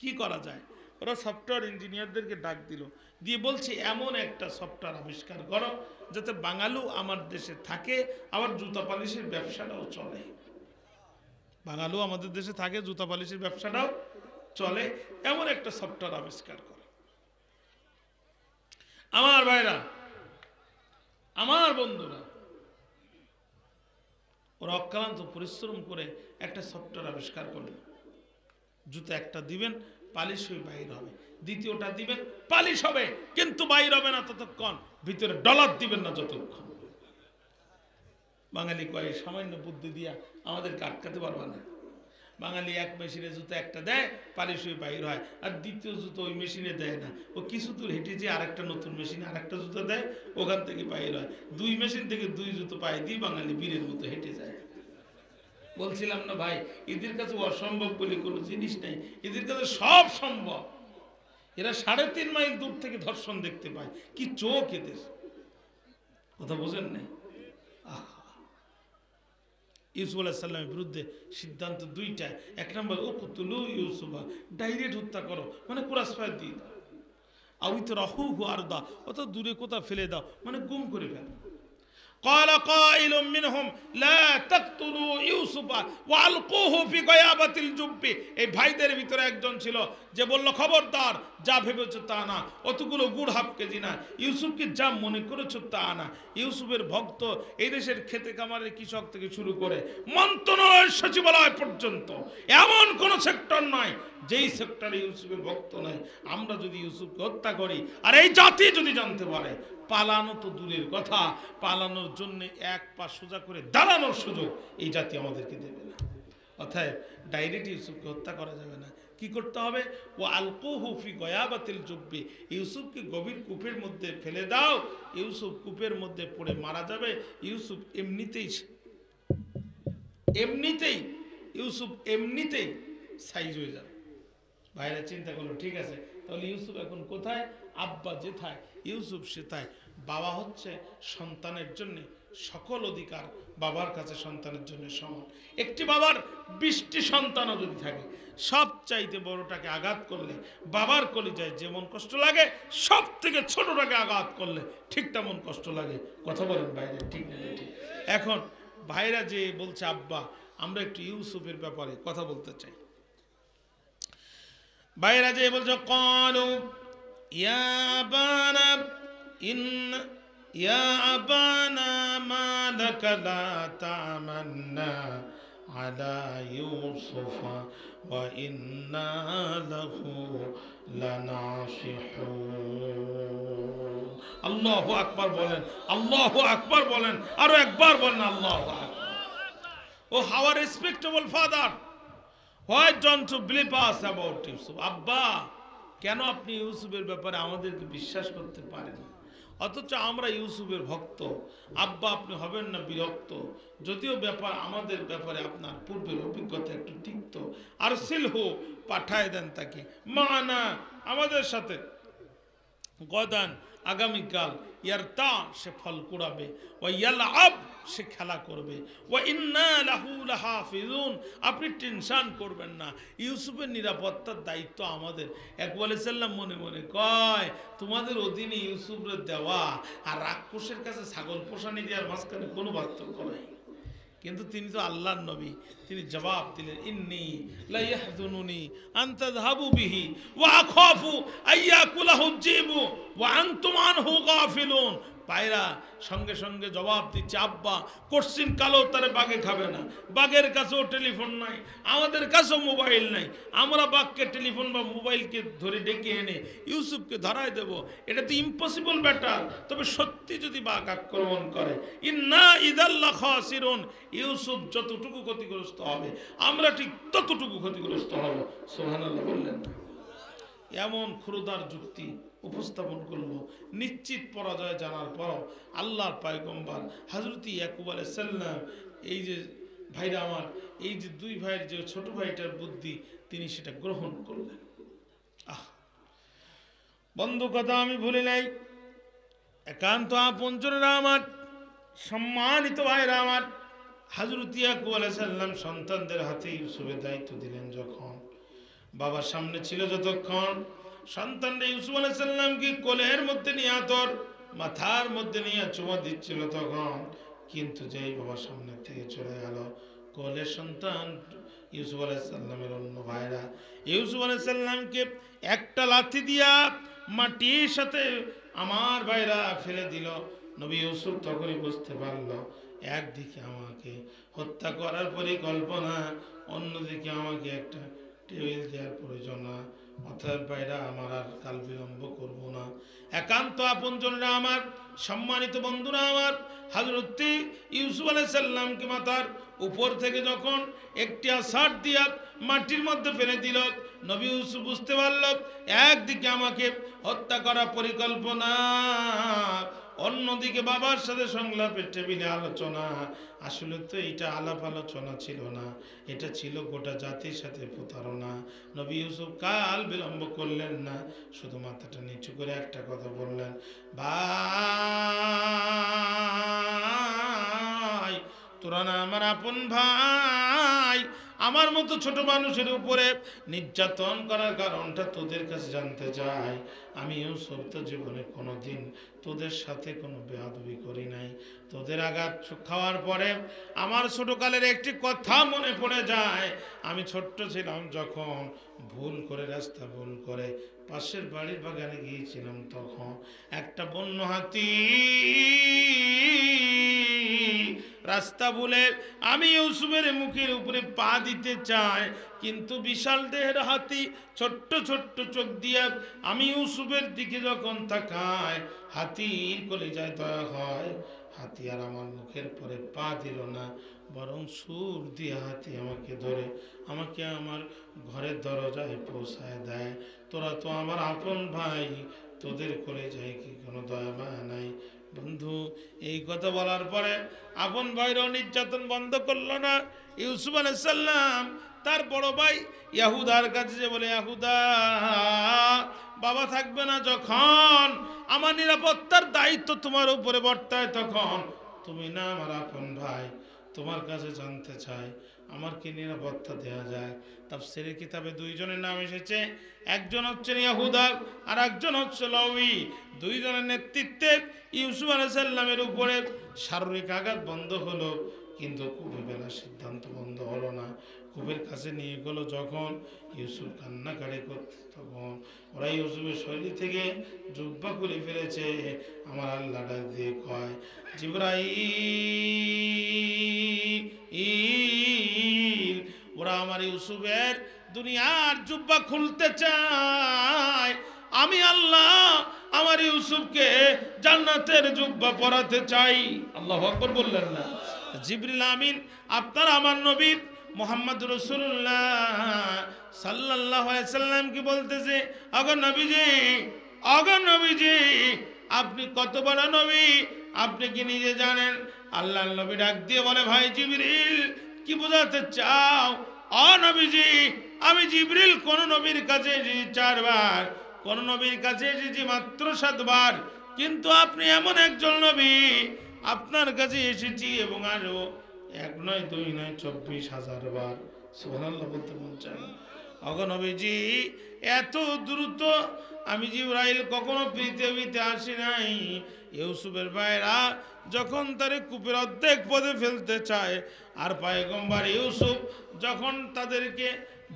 কি করা যায়? ওরা সফটওয়্যার ইঞ্জিনিয়ারদেরকে ডাক দিল, দিয়ে বলছে এমন একটা সফটওয়্যার আবিষ্কার করো যাতে বাঙালিও আমার দেশে থাকে, আবার জুতা পালিশের ব্যবসাটাও চলে। বাঙালিও আমাদের দেশে থাকে, জুতা পালিশের ব্যবসাটাও চলে, এমন একটা সফটওয়্যার আবিষ্কার করো। আমার ভাইরা, আমার বন্ধুরা, ওরা অক্লান্ত পরিশ্রম করে একটা সফটওয়্যার আবিষ্কার করলো। জুতা একটা দিবেন, পালিশ হয়ে বাইর হবে। দ্বিতীয়টা দিবেন, পালিশ হবে কিন্তু বাইর হবে না ততক্ষণ, ভিতরে ডলার দিবেন না যতক্ষণ। বাঙালি কয় সামান্য বুদ্ধি দিয়া আমাদেরকে আটকাতে পারবা না। বাঙালি এক মেশিনে জুতো একটা দেয়, পালিশ হয়ে বাইর হয়, আর দ্বিতীয় জুতো ওই মেশিনে দেয় না। ও কিছু দূর হেঁটে যে আরেকটা নতুন মেশিনে আরেকটা জুতো দেয়, ওখান থেকে বাইর হয়। ২ মেশিন থেকে ২ জুতো পায়ে দিয়ে বাঙালি বীরের মতো হেঁটে যায়। বলছিলাম না ভাই, এদের কাছে অসম্ভব বলে কোনো জিনিস নেই, এদের কাছে সব সম্ভব। এরা ৩.৫ মাইল দূর থেকে ধর্ষণ দেখতে পায়, কি চোখ এদের! কথা বোঝেন নাই? ইউসুফ আলাইহিস সালামের বিরুদ্ধে সিদ্ধান্ত ২টা। ১ নম্বর উকতুলু ইউসুফা, ডাইরেক্ট হত্যা করো, মানে ক্রস ফায়ার দিয়ে দাও। আউইত রাহু হু আর দাও, অত দূরে কোথাও ফেলে দাও, মানে গুম করে ফেলো। قال قائل منهم لا تقتلوا يوسف والقوه في غيابة الجب। এই ভাইদের ভিতরে একজন ছিল যে বলল, খবরদার, যা ভেবেছো তা না, অতগুলো গুড় হাফ কেজি না, ইউসুফকে যা মনে করেছো তা না। ইউসুফের ভক্ত এই দেশের খেতে খামারের কৃষক থেকে শুরু করে মন্ত্রণালয় সচিবালয় পর্যন্ত এমন কোন সেক্টর নয় যেই সেক্টরে ইউসুফের ভক্ত নাই। আমরা যদি ইউসুফকে হত্যা করি আর এই জাতি যদি জানতে পারে, পালানো তো দূরের কথা, পালানোর জন্য এক পা সোজা করে দাঁড়ানোর সুযোগ এই জাতি আমাদেরকে দেবে না। অতএব ডাইরেক্ট ইউসুফকে হত্যা করা যাবে না। কি করতে হবে? ও আলকুহু ফি গয়াবাতিল জুব্বি, ইউসুফকে গভীর কূপের মধ্যে ফেলে দাও। ইউসুফ কূপের মধ্যে পড়ে মারা যাবে। ইউসুফ এমনিতেই সাইজ হয়ে যাবে। ভাইরা চিন্তা করলো, ঠিক আছে, তাহলে ইউসুফ এখন কোথায়? আব্বা যেথায় ইউসুফ সেথায়। বাবা হচ্ছে সন্তানের জন্য সকল অধিকার বাবার কাছে সন্তানের জন্য সমান। একটি বাবার 20টি সন্তানও যদি থাকে, সবচাইতে বড়টাকে আঘাত করলে বাবার কলিজায় যেমন কষ্ট লাগে, সব থেকে ছোটটাকে আঘাত করলে ঠিক তেমন কষ্ট লাগে। কথা বলেন বাইরে, ঠিক না ঠিক? এখন ভাইরা যে বলছে আব্বা, আমরা একটু ইউসুফের ব্যাপারে কথা বলতে চাই। ভাইরা যে বলছে ক্বালু ইয়া আবানা ইয়া আবানা মা লাকা লা তা'মান্না আলা ইউসুফা ওয়া ইন্না লাহু লানাসিহুন। আল্লাহু আকবার বলেন, আল্লাহু আকবার বলেন, আরো একবার বলেন আল্লাহু আকবার। ও our respectable father, why don't you believe us about Yusuf? আব্বা, কেন আপনি ইউসুফের ব্যাপারে আমাদেরকে বিশ্বাস করতে পারেন? অথচ আমরা ইউসুফের ভক্ত। আব্বা, আপনি হবেন না বিরক্ত? যদিও ব্যাপার আমাদের ব্যাপারে আপনার পূর্বের অভিজ্ঞতা একটু তিক্ত। আর সিলহু, পাঠায় দেন তাকে, মানা, আমাদের সাথে, গদান, আগামীকাল, ইয়ারতা, সে ফল কুড়াবে, ওয়া ইয়ালআব, সে খেলা করবে, ওয়া ইন্না লাহু লাহাফিজুন, আপনি টেনশন করবেন না, ইউসুফের নিরাপত্তার দায়িত্ব আমাদের। একবার সাল্লাম মনে মনে কয়, তোমাদের অধীনে ইউসুফের দেওয়া আর রাক্ষসের কাছে ছাগল পোষানি দেওয়ার মাঝখানে কোনো পার্থক্য নাই। কিন্তু তিনি তো আল্লাহর নবী, তিনি জবাব দিলেন, ইন্নী লা ইয়াহজুনুনি আন তাযহাবু বিহি ওয়া আখাফু আইয়াকুলাহু যিবু ওয়া আনতুম আনহু গাফিলুন। পায়রা সঙ্গে সঙ্গে জবাব দিচ্ছে, আব্বা, কোশ্চিন কালো তারে বাঘে খাবে না। বাঘের কাছেও টেলিফোন নাই, আমাদের কাছেও মোবাইল নাই। আমরা বাঘকে টেলিফোন বা মোবাইলকে ধরে ডেকে এনে ইউসুফকে ধরায় দেব, এটা তো ইম্পসিবল ব্যাটার। তবে সত্যি যদি বাঘ আক্রমণ করে, ইন্না ইযাল্লা খাসিরুন, ইউসুফ যতটুকু ক্ষতিগ্রস্ত হবে আমরা ঠিক ততটুকু ক্ষতিগ্রস্ত হব। সুবহানাল্লাহ বললেন। এমন ক্ষুরদার যুক্তি উপস্থাপন করলো। নিশ্চিত পরাজয় জানার পর আল্লাহর পয়গম্বর হযরত ইয়াকুব আলাইহিস সালাম, এই যে ভাইরা আমার, এই যে দুই ভাইয়ের যে ছোট ভাইটার বুদ্ধি, তিনি সেটা গ্রহণ করলেন। বন্ধু, কথা আমি ভুলি নাই। একান্ত আপনজনেরা আমার, সম্মানিত ভাইরা আমার, হযরত ইয়াকুব আলাইহিস সালাম সন্তানদের হাতে ইউসুফের দায়িত্ব দিলেন যখন, বাবার সামনে ছিল যতক্ষণ, সন্তানরা ইউসুফ আলাইহিস সালামকে কোলের মধ্যে নিয়ে আতর মাথার মধ্যে নিয়ে চুমা দিচ্ছিল তখন, কিন্তু যেই বাবার সামনে থেকে চলে গেল কোলের সন্তান ইউসুফ আলাইহিস সালামের অন্য ভাইরা ইউসুফ আলাইহিস সালামকে একটা লাথি দিয়া মাটির সাথে আমার ভাইরা ফেলে দিল। নবী ইউসুফ তখনই বুঝতে পারল, একদিকে আমাকে হত্যা করার পরিকল্পনা, অন্যদিকে আমাকে একটা টেবিল দেওয়ার প্রয়োজন না। অতএব ভাইরা আমার, আর কাল বিলম্ব করব না। একান্ত আপনজনরা আমার, সম্মানিত বন্ধুরা আমার, হযরত ইউসুফ আলাইহিস সালামকে মাথার উপর থেকে যখন একটি আছাড় দিয়া মাটির মধ্যে ফেলে দিল, নবী ইউসুফ বুঝতে পারল একদিকে আমাকে হত্যা করার পরিকল্পনা, অন্যদিকে বাবার সাথে সংলাপের টেবিলে আলোচনা। আসলে তো এটা আলাপ আলোচনা ছিল না, এটা ছিল গোটা জাতির সাথে প্রতারণা। নবী ইউসুফ কাল বিলম্ব করলেন না, শুধু মাথাটা নিচু করে একটা কথা বললেন, ভাই, তোরা না আমার আপন ভাই, আমার মতো ছোট মানুষের উপরে নির্যাতন করার কারণটা তোদের কাছে জানতে চাই। আমি ইউসুফ তো জীবনে কোনোদিন তোদের সাথে কোনো বেয়াদবি করি নাই। তোদের আঘাত খাওয়ার পরে আমার ছোটকালের একটি কথা মনে পড়ে যায়। আমি ছোট্ট ছিলাম যখন, রাস্তা ভুল করে পাশের বাড়ির বাগানে গিয়েছিলাম, তখন একটা বন্য হাতি রাস্তা ভুলে আমি ইউসুফের মুখের উপরে পা দিতে চাই, কিন্তু বিশাল দেহের হাতি ছোট্ট ছোট্ট চোখ দিয়ে আমি ইউসুফের দিকে যখন তাকাই, হাতির কলিজায় দয়া হয়, হাতিয়ার আমার মুখের পরে পা দিল না, বরং সুর দিয়ে হাতি আমাকে ধরে আমাকে আমার ঘরের দরজায় পৌঁছায় দেয়। তোরা তো আমার আপন ভাই, তোদের করে যায় কি কোনো দয়া মায়া নাই? বন্ধু, এই কথা বলার পরে আপন ভাইরাও নির্যাতন বন্ধ করলো না। ইউসুফ আলাইহিস সালাম তার বড় ভাই ইয়াহুদার কাছে যে বলে, ইয়াহুদা বাবা থাকবে না যখন, আমার নিরাপত্তার দায়িত্ব তোমার উপরে বর্তায়, তখন তুমি না আমার আপন ভাই, তোমার কাছে জানতে চাই আমার কি নিরাপত্তা দেওয়া যায়? তাফসীরের কিতাবে দুইজনের নাম এসেছে, একজন হচ্ছেন ইয়াহুদা আর একজন হচ্ছে লাউই। দুইজনের নেতৃত্বে ইউসুফ আলাইহিস সালামের উপরে শারীরিক আঘাত বন্ধ হলো, কিন্তু কূপে ফেলার সিদ্ধান্ত বন্ধ হলো না। কূপের কাছে নিয়ে গেল যখন, ইউসুফ কান্নাকাটি করতে, তখন ওরা ইউসুফের শরীর থেকে জুব্বা খুলে ফেলেছে। আমার আল্লাহ ডাক দিয়ে কয়, জিবরাইল, ওরা আমার ইউসুফের দুনিয়ার জুব্বা খুলতে চায়, আমি আল্লাহ আমার ইউসুফকে জান্নাতের জুব্বা পরাতে চাই। আল্লাহু আকবার বললেন না? জিবরিল আমিন আপনার আমার নবী মুহাম্মদ রাসূলুল্লাহ সাল্লাল্লাহু আলাইহি সাল্লাম কি বলতেছে, আগো নবীজি, আগো নবীজি, আপনি কত বড় নবী আপনি কি নিজে জানেন? আল্লাহর নবী ডাক দিয়ে বলে, ভাই জিবরিল, কি বোঝাতে চাও? ও নবীজি, আমি জিবরিল কোন নবীর কাছে এসেছি 4 বার, কোন নবীর কাছে এসেছি মাত্র 7 বার, কিন্তু আপনি এমন একজন নবী, আপনার কাছে এসেছি এবং আরো 1 নয় 2 নয় 24,000 বার। সুবহানাল্লাহ বলতে মন চায় না? ওগো নবীজি, এত দ্রুত আমি জিবরাইল কখনো পৃথিবীতে আসি নাই। ইউসুফের ভাইরা যখন তারে কূপের অর্ধেক পদে ফেলতে চায়, আর পয়গম্বর ইউসুফ যখন তাদেরকে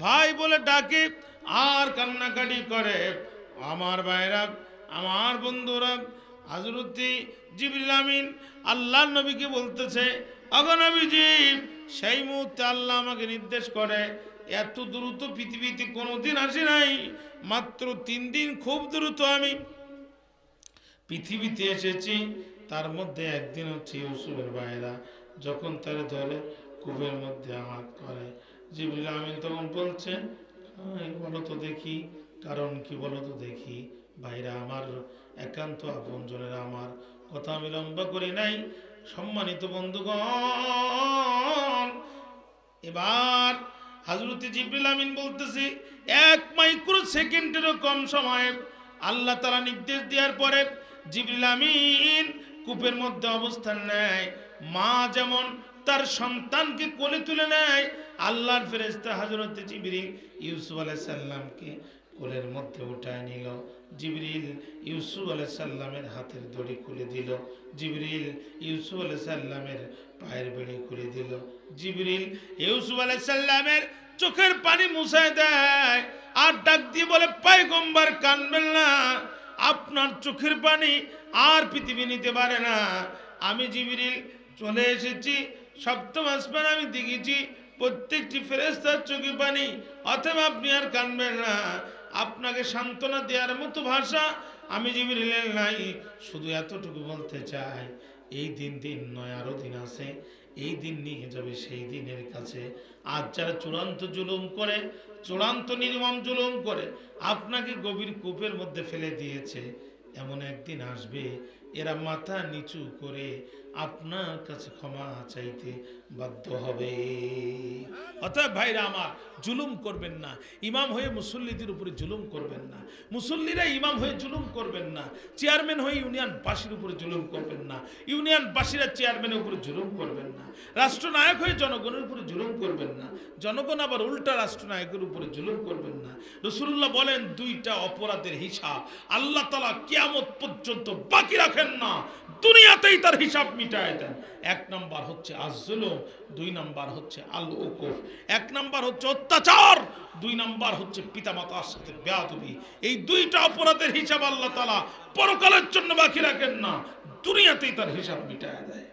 ভাই বলে ডাকে আর কান্নাকাটি করে, আমার ভাইরা, আমার বন্ধুরা, হযরত জিবরিল আমিন আল্লাহর নবীকে বলতেছে, ওগো নবীজি, সেই মুহূর্তে আল্লাহ আমাকে নির্দেশ করে, এত দ্রুত পৃথিবীতে কোনোদিন আসি নাই, মাত্র 3 দিন খুব দ্রুত আমি পৃথিবীতে এসেছি। তার মধ্যে একদিন হচ্ছে ইউসুফের ভাইরা যখন তারে ধরে কূপের মধ্যে আঘাত করে। জিবরিল আমিন তখন বলছে, বলো তো দেখি কারণ কি, বলো তো দেখি। ভাইরা আমার, একান্ত আপনজনেরা আমার, কথা আমি লম্বা করি নাই। সম্মানিত বন্ধুগণ, এবার হযরত জিবরিল আমিন বলতেছি, 1 মাইক্রো সেকেন্ডেরও কম সময়ে আল্লাহ তাআলা নির্দেশ দেওয়ার পরে জিবরিল আমিন কূপের মধ্যে অবস্থান নেয়। মা যেমন তার সন্তানকে কোলে তুলে নেয়, আল্লাহর ফেরেশতা হযরত জিবরিল ইউসুফ আলাইহিস সালামকে কোলের মধ্যে উঠায় নিল। জিবরিল ইউসুফ আলাইহিস সালামের হাতের দড়ি খুলে দিল, জিবরিল ইউসুফ আলাইহিস সালামের পায়ের বেড়ি খুলে দিল, জিবরিল ইউসুফ আলাইহিস সালামের চোখের পানি মুছায় দেয়, আর ডাক দিয়ে বলে, পয়গম্বর কাঁদবেন না, আপনার চোখের পানি আর পৃথিবী নিতে পারে না। আমি জিবরিল চলে এসেছি, সপ্তম আসমান আমি দেখেছি প্রত্যেকটি ফেরেশতার চোখে পানি, অথবা আপনি আর কাঁদবেন না। আপনাকে সান্ত্বনা দেওয়ার মতো ভাষা আমি জিবরিলের নাই। শুধু এতটুকু বলতে চাই, এই দিন নয়, আরো দিন আছে, এই দিন নিয়ে যাবে সেই দিনের কাছে। আজ যারা চূড়ান্ত জুলুম করে, চূড়ান্ত নির্মম জুলুম করে আপনাকে গভীর কূপের মধ্যে ফেলে দিয়েছে, এমন একদিন আসবে এরা মাথা নিচু করে আপনার কাছে ক্ষমা চাইতে বাধ্য হবে। অতএব ভাইরা আমার, জুলুম করবেন না, ইমাম হয়ে মুসল্লিদের উপরে জুলুম করবেন না, মুসল্লিরা ইমাম হয়ে জুলুম করবেন না, চেয়ারম্যান হয়ে ইউনিয়নবাসীর উপরে জুলুম করবেন না, ইউনিয়নবাসীরা চেয়ারম্যানের উপরে জুলুম করবেন না, রাষ্ট্রনায়ক হয়ে জনগণের উপরে জুলুম করবেন না, জনগণ আবার উল্টা রাষ্ট্রনায়কের উপরে জুলুম করবেন না। রাসূলুল্লাহ বলেন, 2টা অপরাধের হিসাব আল্লাহ তাআলা কিয়ামত পর্যন্ত বাকি রাখেন না, দুনিয়াতেই তার হিসাব মিটায় দেন। 1 নাম্বার হচ্ছে আজ-জুলুম, 2 নাম্বার হচ্ছে আল-উকুফ। 1 নাম্বার হচ্ছে অত্যাচার, 2 নাম্বার হচ্ছে পিতামাতার সাথে বেয়াদবি। এই 2টা অপরাধের হিসাব আল্লাহ তাআলা পরকালের জন্য বাকি রাখেন না, দুনিয়াতেই তার হিসাব মিটায় দেয়।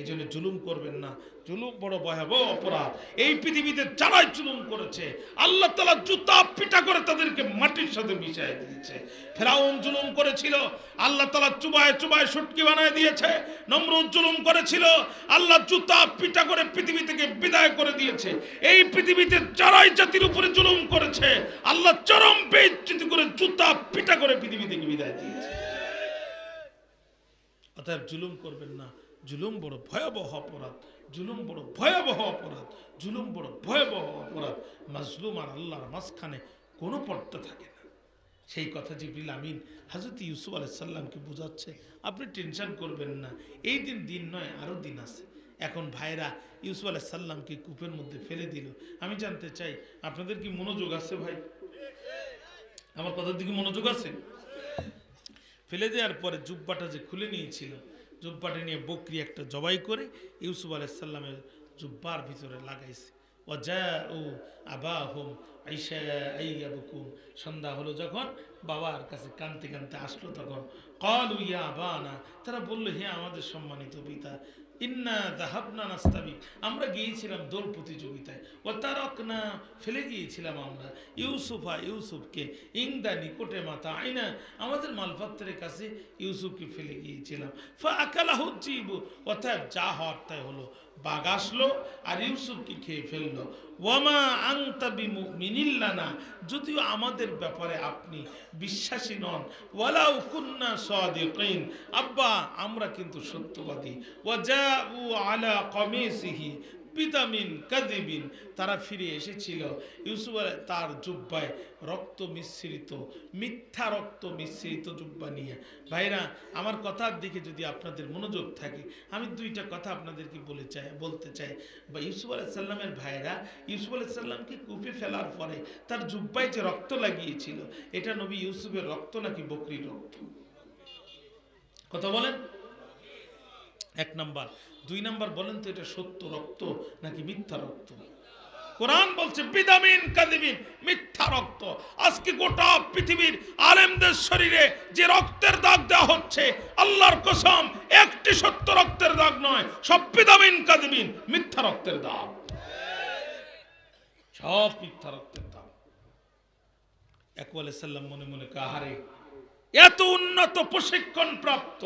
এই জন্য জুলুম করবেন না। জুলুম বড় ভয়াবহ অপরাধ। এই পৃথিবীতে যারাই জুলুম করেছে আল্লাহ তাআলা জুতা পিটা করে তাদেরকে মাটির সাথে মিশিয়ে দিয়েছে। ফেরাউন জুলুম করেছিল, আল্লাহ তাআলা চুবায় চুবায় শুটকি বানায় দিয়েছে। নমরুদ জুলুম করেছিল, আল্লাহ জুতা পিটা করে পৃথিবী থেকে বিদায় করে দিয়েছে। এই পৃথিবীতে যারাই জাতির উপরে জুলুম করেছে আল্লাহ চরম বেইজ্জতি করে জুতা পিটা করে পৃথিবী থেকে বিদায় দিয়েছে। অতএব জুলুম করবেন না। জুলুম বড় ভয়াবহ অপরাধ, জুলুম বড় ভয়াবহ অপরাধ, জুলুম বড় ভয়াবহ অপরাধ। মাজলুম আর আল্লাহর মাঝখানে কোনো পর্দা থাকে না। সেই কথা জিবরিল আমিন হযরত ইউসুফ আলাইহিস সালামকে বোঝাচ্ছে, আপনি টেনশন করবেন না, এই দিন নয় আরো দিন আছে। এখন ভাইরা ইউসুফ আলাইহিস সালামকে কূপের মধ্যে ফেলে দিল। আমি জানতে চাই আপনাদের কি মনোযোগ আছে ভাই? আমার কথার দিকে মনোযোগ আছে? ফেলে দেওয়ার পরে জুব্বাটা যে খুলে নিয়েছিল, জুব্বাটা নিয়ে বকরি একটা জবাই করে ইউসুফ আলাইহিস সালামের জুব্বার ভিতরে লাগাইছে। ওয়াজাউ আবাহুম আইয়াবকুম, সন্ধ্যা হলো যখন বাবার কাছে কাঁদতে কাঁদতে আসলো, তখন ক্বালু ইয়া আবানা, তারা বলল হে আমাদের সম্মানিত পিতা, ইন্না যাহাবনা নাস্তাবিক, আমরা গিয়েছিলাম দৌড় প্রতিযোগিতায়, ওয়া তারাকনা, ফেলে গিয়েছিলাম আমরা ইউসুফকে ইংদা নিকটে মাথা আইনা, আমাদের মালপত্রের কাছে ইউসুফকে ফেলে গিয়েছিলাম। ফা আকালাহু যিবু, অতএব যা হওয়ার তাই হলো, বাঘ আসলো আর ইউসুফকে খেয়ে ফেললো। ওয়ামা আনতা বিমুমিনিন লানা, যদিও আমাদের ব্যাপারে আপনি বিশ্বাসী নন। ওয়ালাউ কুন্না সাদিকিন, আব্বা আমরা কিন্তু সত্যবাদী। ওয়াজাউ আলা কামিসিহি বিদামিন কাযিবিন, তারা ফিরে এসেছিল ইউসুফ তার জুব্বায় রক্ত মিশ্রিত, মিথ্যা রক্ত মিশ্রিত জুব্বা নিয়ে। ভাইরা আমার কথার দিকে যদি আপনাদের মনোযোগ থাকে, আমি দুইটা কথা আপনাদেরকে বলতে চাই। বা ইউসুফ আলাইহিস সালামের ভাইরা ইউসুফ আলাইহিস সালামকে কূপে ফেলার পরে তার জুব্বায় যে রক্ত লাগিয়েছিল, এটা নবী ইউসুফের রক্ত নাকি বকরির রক্ত? কথা বলেন। এক নাম্বার। দুই নাম্বার বলেন তো, এটা সত্য রক্ত নাকি মিথ্যা রক্ত? কোরআন বলছে বিদামিন কাযিবিন, মিথ্যা রক্ত। আজকে গোটা পৃথিবীর আলেমদের শরীরে যে রক্তের দাগ দেওয়া হচ্ছে, আল্লাহর কসম একটি সত্য রক্তের দাগ নয়, সব বিদামিন কাযিবিন, মিথ্যা রক্তের দাগ, সব মিথ্যা রক্তের দাগ। ইয়াকুব আলাইহিস সালাম মনে মনে কাহারে, এত উন্নত প্রশিক্ষণ প্রাপ্ত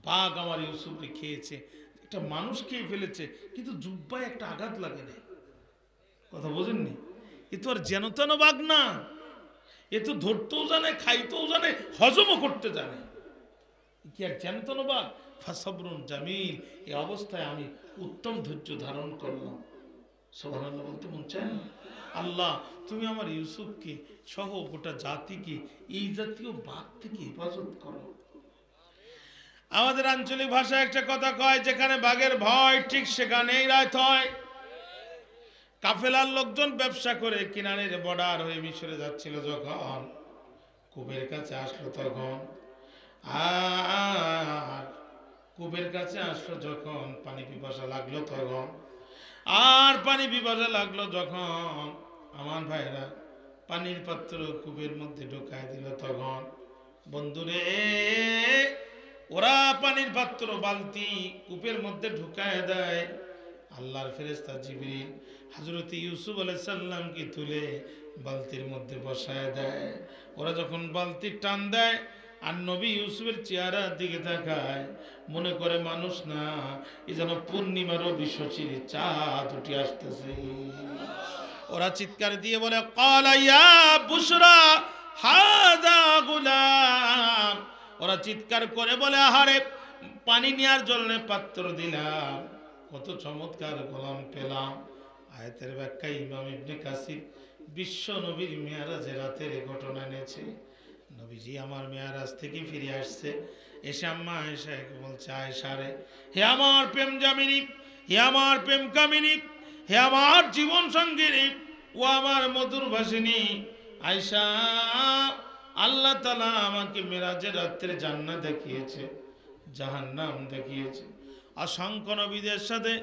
বাঘ আমার ইউসুফকে খেয়েছে, একটা মানুষ খেয়ে ফেলেছে, কিন্তু জুব্বায় একটা আঘাত লাগে না। কথা বোঝেননি? এ তো আর যেন তেন বাঘ না, এ তো ধরতেও জানে, খাইতেও জানে, হজমও করতে জানে। কি আর যেন তেন বাঘ? ফাসবরুন জামিল, এই অবস্থায় আমি উত্তম ধৈর্য ধারণ করলাম। সুবহানাল্লাহ বলতে মন চায় না? আল্লাহ তুমি আমার ইউসুফকে সহ গোটা জাতিকে এই জাতীয় বাঘ থেকে হেফাজত করো। আমাদের আঞ্চলিক ভাষায় একটা কথা কয়, যেখানে বাঘের ভয় ঠিক সেখানেই রাত হয়। কাফেলার লোকজন ব্যবসা করে কিনারের বর্ডার হয়ে মিশরে যাচ্ছিল, যখন কূপের কাছে আসলো তখন, আর কূপের কাছে আসলো যখন পানি পিপাসা লাগলো তখন, আর পানি পিপাসা লাগলো যখন আমার ভাইরা পানির পাত্র কূপের মধ্যে ঢোকায় দিল তখন, বন্ধুরে ওরা পানির পাত্র বালতি কূপের মধ্যে ঢুকায় দেয়। আল্লাহর ফেরেশতা জিবরিল হযরত ইউসুফ আলাইহিস সালামকে তুলে বালতির মধ্যে বসায় দেয়। ওরা যখন বালতি টান দেয় আর নবী ইউসুফের চেহারার দিকে তাকায়, মনে করে মানুষ না, এ যেন পূর্ণিমার বিশ্বচির চাঁদ উঠে আসতেছে। ওরা চিৎকার দিয়ে বলে, ক্বালা ইয়া বুশরা হাযা গুলাম, ওরা চিৎকার করে বলে, আহারে পানি নেওয়ার জন্য পাত্র দিলাম, কত চমৎকার গোলাম পেলাম। আয়াতের ব্যাখ্যা ইমাম ইবনে কাসির বিশ্ব নবীর মেয়ারাজের রাতের ঘটনা এনেছে। নবীজি আমার মেয়ারাজ থেকে ফিরে আসছে, এসে আম্মা আয়েশাকে বলছে, আয়েশা রে, হে আমার প্রেম জামিনী, হে আমার প্রেম কামিনী, হে আমার জীবন সঙ্গিনী, ও আমার মধুর ভাসিনী আয়েশা, আল্লাহ তাআলা আমাকে মেরাজের রাত্রে জান্নাত দেখিয়েছে, জাহান্নাম দেখিয়েছে। অসংখ্য নবীদের সাথে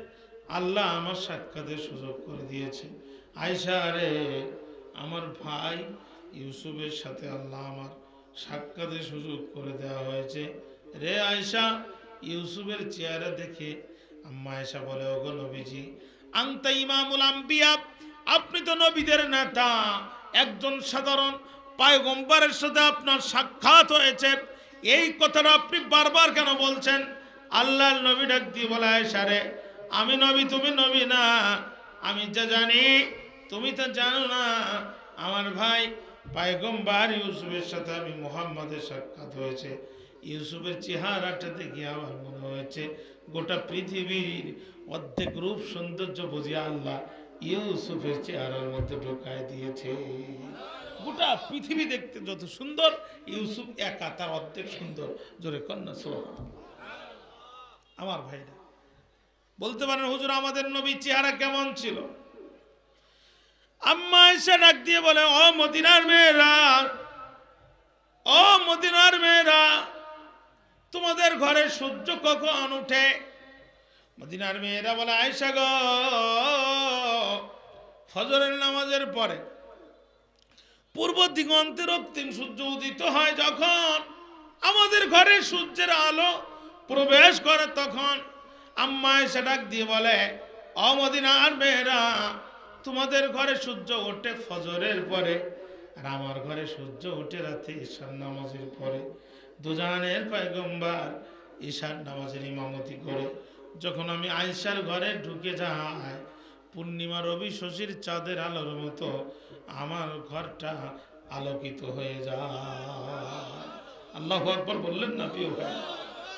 আল্লাহ আমার সাক্ষাতের সুযোগ করে দিয়েছে। আয়েশা রে, আমার ভাই ইউসুফের সাথে আল্লাহ আমার সাক্ষাতের সুযোগ করে দেওয়া হয়েছে। রে আয়েশা, ইউসুফের চেহারা দেখে আম্মা আয়েশা বলে, ওগো নবীজি, আনতা ইমামুল আম্বিয়া, আপনি তো নবীদের নেতা, একজন সাধারণ পয়গম্বরের সাথে আপনার সাক্ষাৎ হয়েছে, এই কথাটা আপনি বারবার কেন বলছেন? আল্লাহর নবী ডাক দিয়ে বলে, আয়েশা রে, আমি নবী তুমি নবী না, আমি যা জানি তুমি তো জানো না। আমার ভাই পয়গম্বর ইউসুফের সাথে আমি মুহাম্মাদের সাক্ষাৎ হয়েছে, ইউসুফের চেহারাটা দেখে আমার মনে হয়েছে গোটা পৃথিবীর অর্ধেক রূপ সৌন্দর্য বুঝিয়ে আল্লাহ ইউসুফের চেহারার মধ্যে ঢোকায় দিয়েছে। গোটা পৃথিবী দেখতে যত সুন্দর, ইউসুফ একা তার অর্ধেক সুন্দর। জোরে কন্যা সুবহানাল্লাহ। আমার ভাইরা বলতে পারেন, হুজুর আমাদের নবীর চেহারা কেমন ছিল? আম্মা আয়েশা ডাক দিয়ে বলে, ও মদিনার মেয়েরা, ও মদিনার মেয়েরা, তোমাদের ঘরে সূর্য কখন উঠে? মদিনার মেয়েরা বলে, আয়েশা গো, ফজরের নামাজের পরে পূর্ব দিগন্তে রক্তিম সূর্য উদিত হয় যখন, আমাদের ঘরে সূর্যের আলো প্রবেশ করে তখন। আম্মা আয়েশা ডাক দিয়ে বলে, ও মদিনার মেয়েরা, তোমাদের ঘরে সূর্য ওঠে ফজরের পরে, আর আমার ঘরে সূর্য ওঠে রাতে ঈশার নামাজের পরে। দুজাহানের পয়গম্বর ঈশার নামাজের ইমামতি করে যখন আমি আয়েশার ঘরে ঢুকে যাই, পূর্ণিমা রবি শশীর চাঁদের আলোর মতো আমার ঘরটা আলোকিত হয়ে যায়। আল্লাহু আকবার বললেন না প্রিয় ভাই?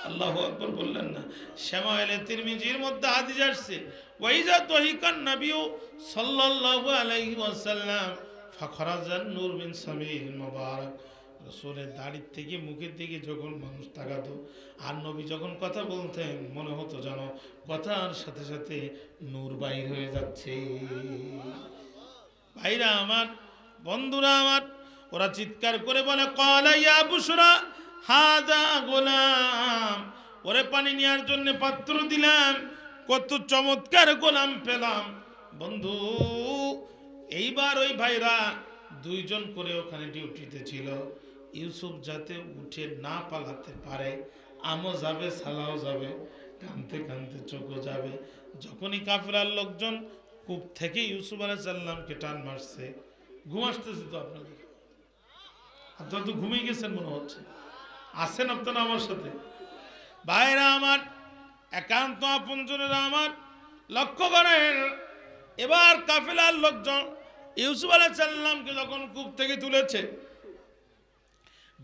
আল্লাহু আকবার বললেন না? শামাইলে তিরমিজির মধ্যে হাদিস আসছে, ওয়াইজা তহিকান নবিয়্যু সাল্লাল্লাহু আলাইহি ওয়াসাল্লাম ফাখরাজান নূর মিন সামিল মুবারক। রাসূলের দাড়ির থেকে মুখের দিকে যখন মানুষ তাকাতো আর নবী যখন কথা বলতেন, মনে হতো যেন কথার সাথে সাথে নূর বাইর হয়ে যাচ্ছে। ভাইরা আমার, বন্ধুরা আমার, ওরা চিৎকার করে বলে, ক্বালা ইয়া বুশরা হাযা গোলাম, ওরে পানি নেওয়ার জন্য পাত্র দিলাম, কত চমৎকার গোলাম পেলাম। বন্ধু, এইবার ওই ভাইরা দুইজন করে ওখানে ডিউটিতে ছিল। ইউসুফ যাতে উঠে না পালাতে পারে, আমও যাবে সালাও যাবে, কানতে কানতে চোখও যাবে। যখনই কাফেলার লোকজন কূপ থেকে ইউসুফ আলাইহিস সালামকে টান মারছে, ঘুম আসতেছে তো আপনাদের, আপনারা তো ঘুমিয়ে গেছেন মনে হচ্ছে, আসেন আপনারা আমার সাথে। ভাইরা আমার, একান্ত আপনজনেরা আমার, লক্ষ্য করেন, এবার কাফেলার লোকজন ইউসুফ আলাইহিস সালামকে যখন কূপ থেকে তুলেছে,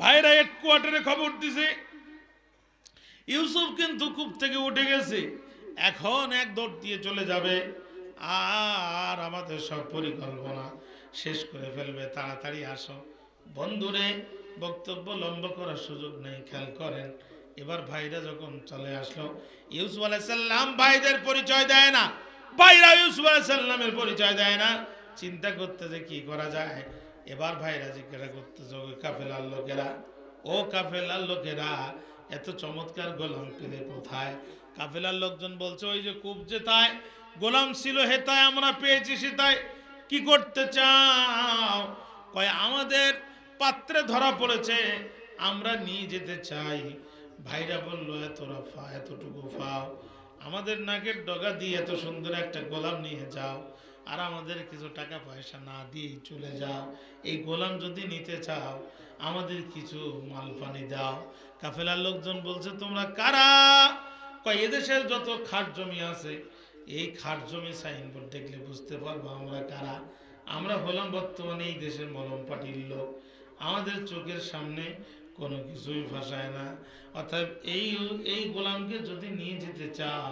ভাইরা হেডকোয়ার্টারে খবর দিছে ইউসুফ কিন্তু কূপ থেকে উঠে গেছে, এখন এক দৌড় দিয়ে চলে যাবে আর আমাদের সব পরিকল্পনা শেষ করে ফেলবে, তাড়াতাড়ি আসো। বন্ধুরে, বক্তব্য লম্বা করার সুযোগ নেই, খেয়াল করেন। এবার ভাইরা যখন চলে আসলো, ইউসুফ আলাইহিস সালাম ভাইদের পরিচয় দেয় না, ভাইরা ইউসুফ আলাইহিস সালামের পরিচয় দেয় না, চিন্তা করতে যে কি করা যায়। এবার ভাইরা জিজ্ঞাসা করতেছে, ওই কাফেলার লোকেরা, ও কাফেলার লোকেরা, এত চমৎকার গোলাম পেলে কোথায়? কাফেলার লোকজন বলছে, ওই যে কূপ যে তাই গোলাম ছিল হেতায় আমরা পেয়েছি, সেটাই কি করতে চাও? কয় আমাদের পাত্রে ধরা পড়েছে, আমরা নিয়ে যেতে চাই। ভাইরা বলল, এতটুকু ফাও, আমাদের নাকের ডগা দিয়ে এত সুন্দর একটা গোলাম নিয়ে যাও, আর আমাদের কিছু টাকা পয়সা না দিয়েই চলে যাও। এই গোলাম যদি নিতে চাও আমাদের কিছু মাল পানি দাও। কাফেলার লোকজন বলছে, তোমরা কারা? কয় এদেশের যত খাট জমি আছে, এই খাট জমি সাইনবোর্ড দেখলে বুঝতে পারবো আমরা কারা। আমরা হলাম বর্তমানে এই দেশের মলম পাটির লোক, আমাদের চোখের সামনে কোনো কিছুই ভাসায় না। অর্থাৎ এই গোলামকে যদি নিয়ে যেতে চাও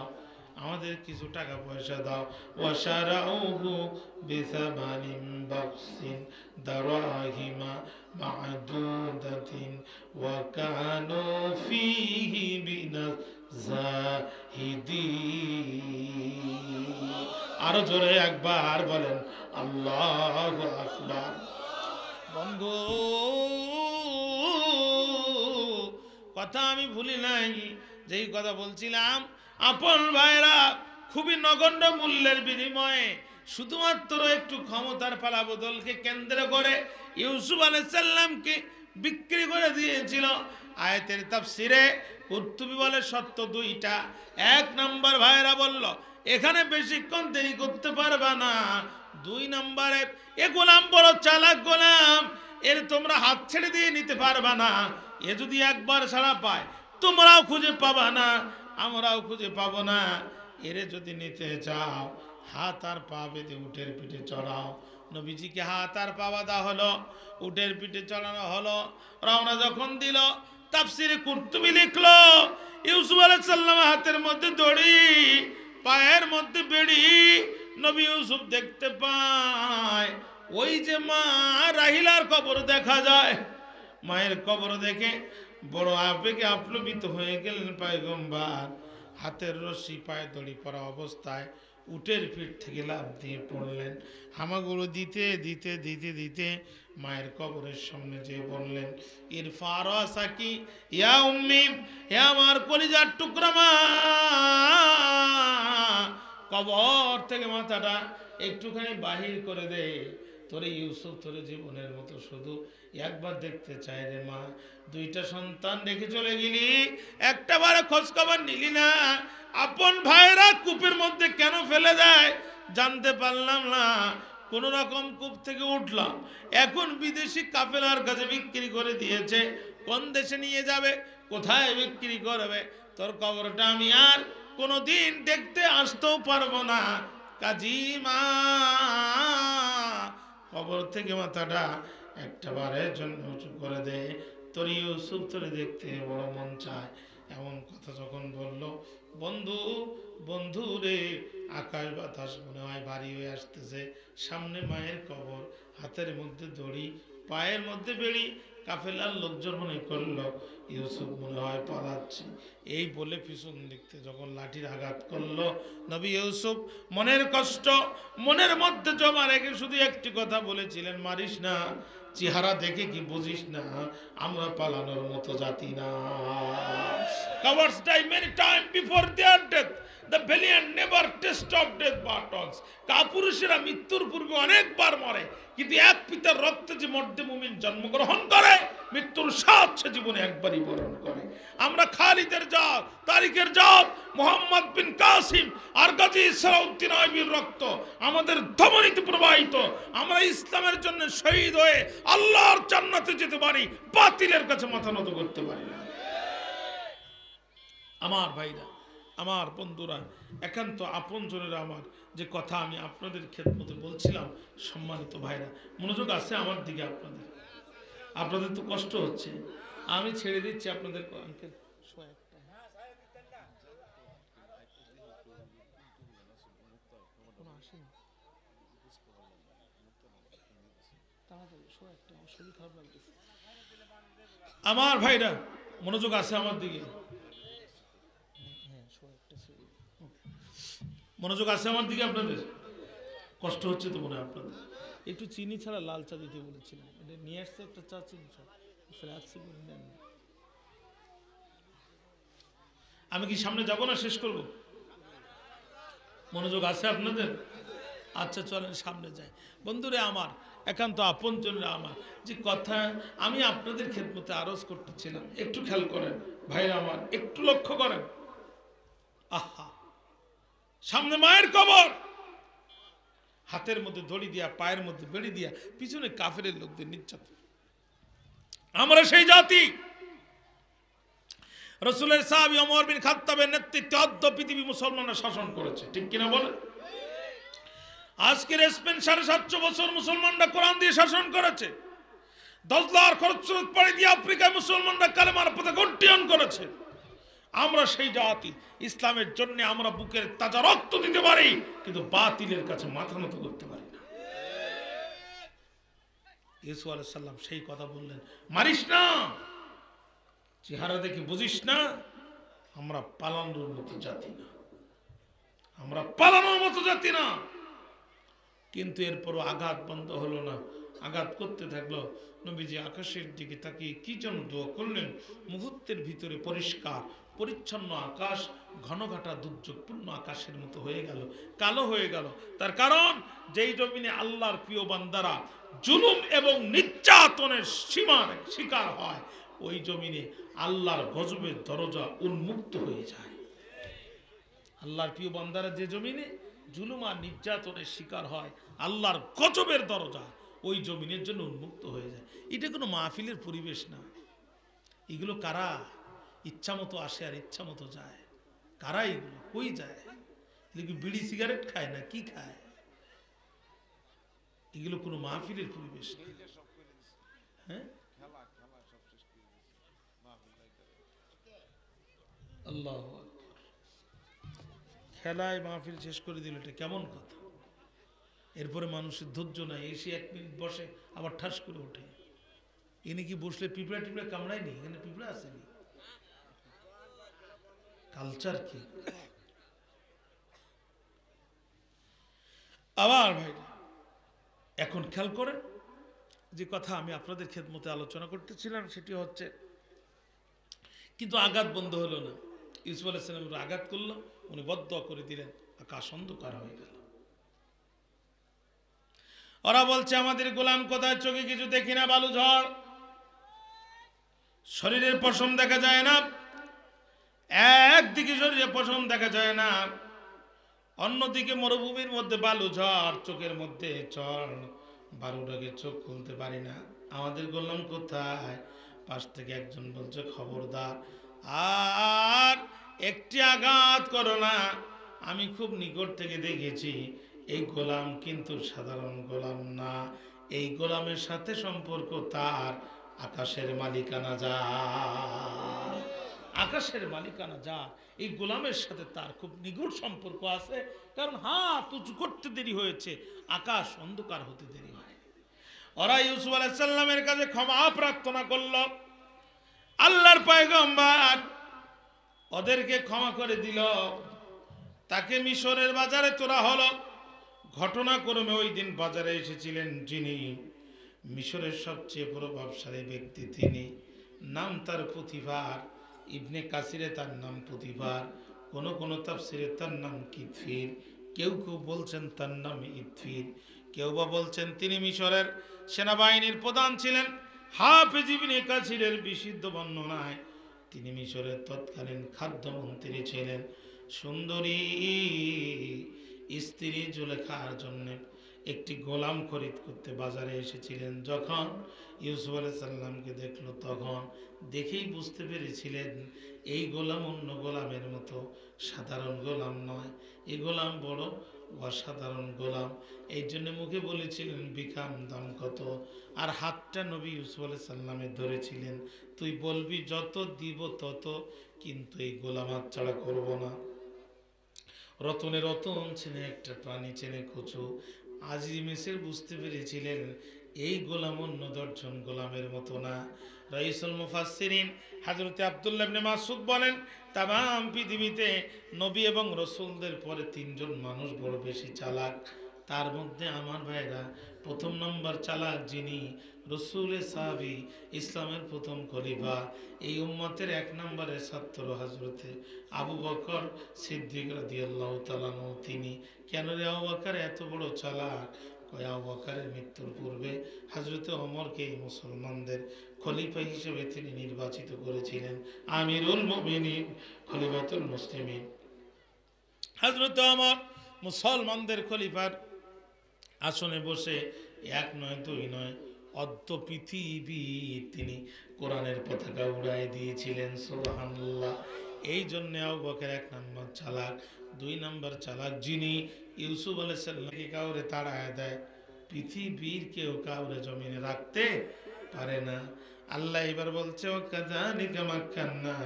আমাদের কিছু টাকা পয়সা দাও। ওয়াশারাউহু বিসামানিন বাকসিন দারাহিমা মা'দুদাতিন ওয়া কানু ফীহি মিনাজ-জাহিদিন। আরো জোরে একবার বলেন আল্লাহু আকবার। বন্ধু, কথা আমি ভুলি নাই, যেই কথা বলছিলাম, আপন ভাইরা খুবই নগণ্য মূল্যের বিনিময়ে শুধুমাত্র একটু ক্ষমতার পালা বদলকে কেন্দ্র করে ইউসুফ আলাইহিস সালামকে বিক্রি করে দিয়েছিল। আয়াতের তাফসিরে কুরতুবী বলে সত্য দুইটা। এক নাম্বার ভাইরা বলল এখানে বেশিক্ষণ দেরি করতে পারবা না। দুই নাম্বারে এ গোলাম বড় চালাক গোলাম, এর তোমরা হাত ছেড়ে দিয়ে নিতে পারবা না। এ যদি একবার ছাড়া পায় তোমরাও খুঁজে পাবা না, আমরাও খুঁজে পাবো না। এরে যদি নিতে চাও হাত আর পা বেঁধে উটের পিঠে চড়াও। নবীজিকে হাত আর পা বাঁধা হলো, উটের পিঠে চড়ানো হলো। রওনা যখন দিল, তাফসিরে কুরতুবী লিখলো ইউসুফ আলাইহিস সালাম হাতের মধ্যে দড়ি, পায়ের মধ্যে বেড়ি। নবী ইউসুফ দেখতে পায় ওই যে মা রাহিলার কবর দেখা যায়। মায়ের কবর দেখে বড় আবেগে আপ্লুত হয়ে গেলেন পয়গম্বর। হাতের রশি পায়ে দড়ি পরা অবস্থায় উটের পিঠ থেকে লাফ দিয়ে পড়লেন। হামাগুলো দিতে দিতে দিতে দিতে মায়ের কবরের সামনে যেয়ে বললেন ইরফা রাসাকি ইয়া উম্মি, হে আমার কলিজার টুকরা মা, কবর থেকে মাথাটা একটুখানি বাহির করে দে। তোরে ইউসুফ তোরে জীবনের মতো শুধু একবার দেখতে চাই রে মা। দুইটা সন্তান রেখে চলে গেলি, একটা বারে খোঁজ খবর নিলি না। আপন ভাইরা কূপের মধ্যে কেন ফেলে দেয় জানতে পারলাম না। কোন রকম কূপ থেকে উঠলাম, এখন বিদেশি কাফেলার কাছে বিক্রি করে দিয়েছে। কোন দেশে নিয়ে যাবে, কোথায় বিক্রি করবে? তোর কবরটা আমি আর কোনোদিন দেখতে আসতেও পারবো না। কাজী মা কবর থেকে মাথাটা একটা বারের জন্য উঁচু করে দে, তোর ইউসুফ তোরে দেখতে বড় মন চায়। এমন কথা যখন বলল, বন্ধু বন্ধু রে, আকাশ বাতাস মনে হয় ভারী হয়ে আসতেছে। সামনে মায়ের কবর, হাতের মধ্যে দড়ি, পায়ের মধ্যে বেড়ি। কাফেলার লোকজন মনে করলো ইউসুফ মনে হয় পালাচ্ছে। এই বলে পিছন দেখতে যখন লাঠির আঘাত করলো, নবী ইউসুফ মনের কষ্ট মনের মধ্যে জমা রেখে শুধু একটি কথা বলেছিলেন, মারিস না, চেহারা দেখে কি বুঝিস না আমরা পালানোর মতো জাতি না। Cowards die many times before their death. The valiant never taste of death but once. কাপুরুষেরা মৃত্যুর পূর্বে অনেকবার মরে, কিন্তু এক পিতার রক্তে যে মর্দে মুমিন জন্মগ্রহণ করে মৃত্যুর স্বাদ সে জীবনে একবারই বরণ করে। আমরা খালিদের জাত, তারিকের জাত, মোহাম্মদ বিন কাসিম আর গাজী সালাউদ্দিন আইবির রক্ত আমাদের ধমনীতে প্রবাহিত। আমরা ইসলামের জন্য শহীদ হয়ে আল্লাহর জান্নাতে যেতে পারি, বাতিলের কাছে মাথা নত করতে পারি না। আমার ভাইরা, আমার বন্ধুরা, একান্ত আপনজনেরা, আমার যে কথা আমি আপনাদের খেদমতে বলছিলাম, সম্মানিত ভাইরা মনোযোগ আছে আমার দিকে। আপনাদের তো কষ্ট হচ্ছে, আমি ছেড়ে দিচ্ছি আপনাদের। আঙ্কেল আমার ভাইরা মনোযোগ আছে আমার দিকে, মনোযোগ আছে আমার দিকে। আপনাদের কষ্ট হচ্ছে তো মনে হয় আপনাদের। একটু চিনি ছাড়া লাল চা দিতে বলেছিলাম, এটা নিয়ে আসছে একটা চা, চিনি ছাড়া। আমি কি সামনে যাব না শেষ করব? মনোযোগ আছে আপনাদের? আচ্ছা চলেন সামনে যাই। বন্ধুরে আমার, একান্ত আপনজনেরা আমার, যে কথা আমি আপনাদের খেদমতে আরজ করতেছিলাম, একটু খেয়াল করেন ভাইরা আমার, একটু লক্ষ্য করেন। আহা, সামনে মায়ের কবর, হাতের মধ্যে দড়ি দিয়া, পায়ের মধ্যে বেড়ি দিয়া, পিছনে কাফেরের লোকদের নির্যাতন। আমরা সেই জাতি, রাসূলের সাহাবী ওমর বিন খাত্তাবের নেতৃত্বে অর্ধ পৃথিবী মুসলমানরা শাসন করেছে, ঠিক কিনা বলেন? আজকের স্পেন 750 বছর মুসলমানরা কোরআন দিয়ে শাসন করেছে। 10 লাখ খরচ পাড়ি দিয়ে আফ্রিকায় মুসলমানরা কালেমার পতাকা উড্ডীয়ন করেছে। আমরা সেই জাতি, ইসলামের জন্য আমরা বুকের তাজা রক্ত দিতে পারি, কিন্তু বাতিলের কাছে মাথা নত করতে পারি না। ইউসুফ আলাইহিস সালাম সেই কথা বললেন, মারিস না, চেহারা দেখে বুঝিস না আমরা পালানোর মতো জাতি না, আমরা পালানোর মতো জাতি না। কিন্তু এরপরও আঘাত বন্ধ হলো না, আঘাত করতে থাকলো। নবীজি আকাশের দিকে তাকিয়ে কি যেন দোয়া করলেন, মুহূর্তের ভিতরে পরিষ্কার পরিচ্ছন্ন আকাশ ঘনঘাটা দুর্যোগপূর্ণ আকাশের মতো হয়ে গেল, কালো হয়ে গেল। তার কারণ যেই জমিনে আল্লাহর প্রিয় বান্দারা জুলুম এবং নির্যাতনের সীমার শিকার হয়, ওই জমিনে আল্লাহর গজবের দরজা উন্মুক্ত হয়ে যায়। আল্লাহর প্রিয় বান্দারা যে জমিনে জুলুম আর নির্যাতনের শিকার হয়, আল্লাহর গজবের দরজা ওই জমিনের জন্য উন্মুক্ত হয়ে যায়। এটা কোনো মাহফিলের পরিবেশ না। এগুলো কারা ইচ্ছা মতো আসে আর ইচ্ছা মতো যায়? কারা এগুলো? কই যায়? এগুলো বিড়ি সিগারেট খায় না কি খায়? এগুলো কোনো মাহফিলের পরিবেশ না। হ্যাঁ, আল্লাহ খেলায় মাহফিল শেষ করে দিল, এটা কেমন কথা? এরপরে মানুষের ধৈর্য নাই, এসে 1 মিনিট বসে আবার ঠাস করে ওঠে। এনে কি বসলে পিঁপড়া টিপড়া কামড়ায়নি? এখানে পিঁপড়া আসেনি। কালচার কি? আবার ভাই এখন খেয়াল করেন, যে কথা আমি আপনাদের খেদমতে আলোচনা করতেছিলাম সেটি হচ্ছে, কিন্তু আঘাত বন্ধ হলো না। ইউসুফ আলাইহিস সালাম আঘাত করলো, উনি বদদুয়া করে দিলেন, আকাশ অন্ধকার হয়ে গেল। ওরা বলছে আমাদের গোলাম কোথায়? চোখে কিছু দেখি না, বালু ঝড়, শরীরের পশম দেখা যায় না। একদিকে শরীরে পশম দেখা যায় না, অন্যদিকে মরুভূমির মধ্যে বালু ঝড়, চোখের মধ্যে চড়, 12টাকে চোখ খুলতে পারি না। আমাদের গোলাম কোথায়? পাশ থেকে একজন বলছে খবরদার আর একটি আঘাত করো না, আমি খুব নিকট থেকে দেখেছি এই গোলাম কিন্তু সাধারণ গোলাম না, এই গোলামের সাথে সম্পর্ক তার আকাশের মালিকানা যা, আকাশের মালিকানা যা, এই গোলামের সাথে তার খুব নিগুড় সম্পর্ক আছে। কারণ হাত উঁচু করতে দেরি হয়েছে, আকাশ অন্ধকার হতে দেরি হয়। ওরা ইউসুফ আলাইহিস সালামের কাছে ক্ষমা প্রার্থনা করল, আল্লাহর পয়গম্বর ওদেরকে ক্ষমা করে দিল। তাকে মিশরের বাজারে তোলা হলো। ঘটনাক্রমে ওই দিন বাজারে এসেছিলেন যিনি মিশরের সবচেয়ে প্রভাবশালী ব্যক্তি, তিনি নাম তার পুতিফার। ইবনে কাসিরে তার নাম পুতিফার, কোন তাফসিরে তার নাম কিতফির, কেউ কেউ বলছেন তার নাম ইতফির, কেউ বা বলছেন তিনি মিশরের সেনাবাহিনীর প্রধান ছিলেন। হাফেজ ইবনে কাসিরের বিশুদ্ধ বর্ণনায় তিনি মিশরের তৎকালীন খাদ্যমন্ত্রী ছিলেন। সুন্দরী স্ত্রী জুলেখার জন্য একটি গোলাম খরিদ করতে বাজারে এসেছিলেন। যখন ইউসুফ আলাইহিস সালামকে দেখলো, তখন দেখেই বুঝতে পেরেছিলেন এই গোলাম অন্য গোলামের মতো সাধারণ গোলাম নয়, এই গোলাম বড় অসাধারণ গোলাম। এই জন্য মুখে বলেছিলেন বিকাম, দাম কত? আর হাতটা নবী ইউসুফ আলাইহিস সালামে ধরেছিলেন, তুই বলবি যত দিব তত, কিন্তু এই গোলাম হাত ছাড়া করবো না। রতনে রতন চেনে একটা প্রাণী চেনে কচু। আজিজ মিসির বুঝতে পেরেছিলেন এই গোলাম অন্য দর্জন গোলামের মতো না। রাইসুল মুফাসসিরিন হযরত আব্দুল্লাহ ইবনে মাসউদ বলেন, তামাম পৃথিবীতে নবী এবং রাসূলদের পরে 3 জন মানুষ বড় বেশি চালাক। তার মধ্যে আমার ভাইরা প্রথম নম্বর চালাক যিনি, রসুলের সাহাবী, ইসলামের প্রথম খলিফা, এই উম্মতের 1 নম্বরের ছাত্র হযরতে আবু বকর সিদ্দিক রাদিয়াল্লাহু তাআলা আনহু। তিনি কেন রে আবু বকর এত বড় চালাক? কয় আবু বকরের মৃত্যুর পূর্বে হযরতে ওমরকে মুসলমানদের খলিফা হিসেবে তিনি নির্বাচিত করেছিলেন, আমিরুল মুমিনিন, খলিফাতুল মুসলিমিন। হযরতে ওমর মুসলমানদের খলিফার আসনে বসে 1 নয় 2 নয় অর্ধ পৃথিবী তিনি কোরআনের পতাকা উড়াই দিয়েছিলেন। সুবহানাল্লাহ। এই জন্য আবু বকর 1 নম্বর চালাক। 2 নম্বর চালাক যিনি, ইউসুফ আলাইহিস সালামকে কাউরে তাড়ায় দেয়, পৃথিবীর কেউ কাউরে জমিনে রাখতে পারে না। আল্লাহ এবার বলছে, ওয়াকাযালিকা মাক্কান্না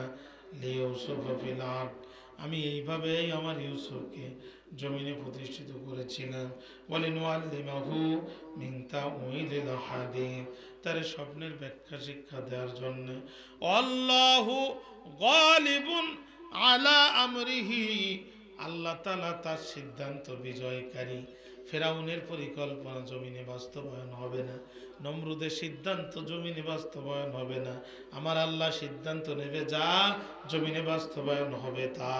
লিইউসুফা ফিল আরদ, আমি এইভাবেই আমার ইউসুফকে জমিনে প্রতিষ্ঠিত করেছিলাম। ওয়ালিনুআল্লিমাহু মিন তাউইলিল হাদিস, তার স্বপ্নের ব্যাখ্যা শিক্ষা দেওয়ার জন্য। আল্লাহু গালিবুন আলা আমরিহি, আল্লাহ তাআলা তার সিদ্ধান্ত বিজয়কারী। ফেরাউনের পরিকল্পনা জমিনে বাস্তবায়ন হবে না, নমরুদের সিদ্ধান্ত জমিনে বাস্তবায়ন হবে না, আমার আল্লাহ সিদ্ধান্ত নেবে যা জমিনে বাস্তবায়ন হবে তা।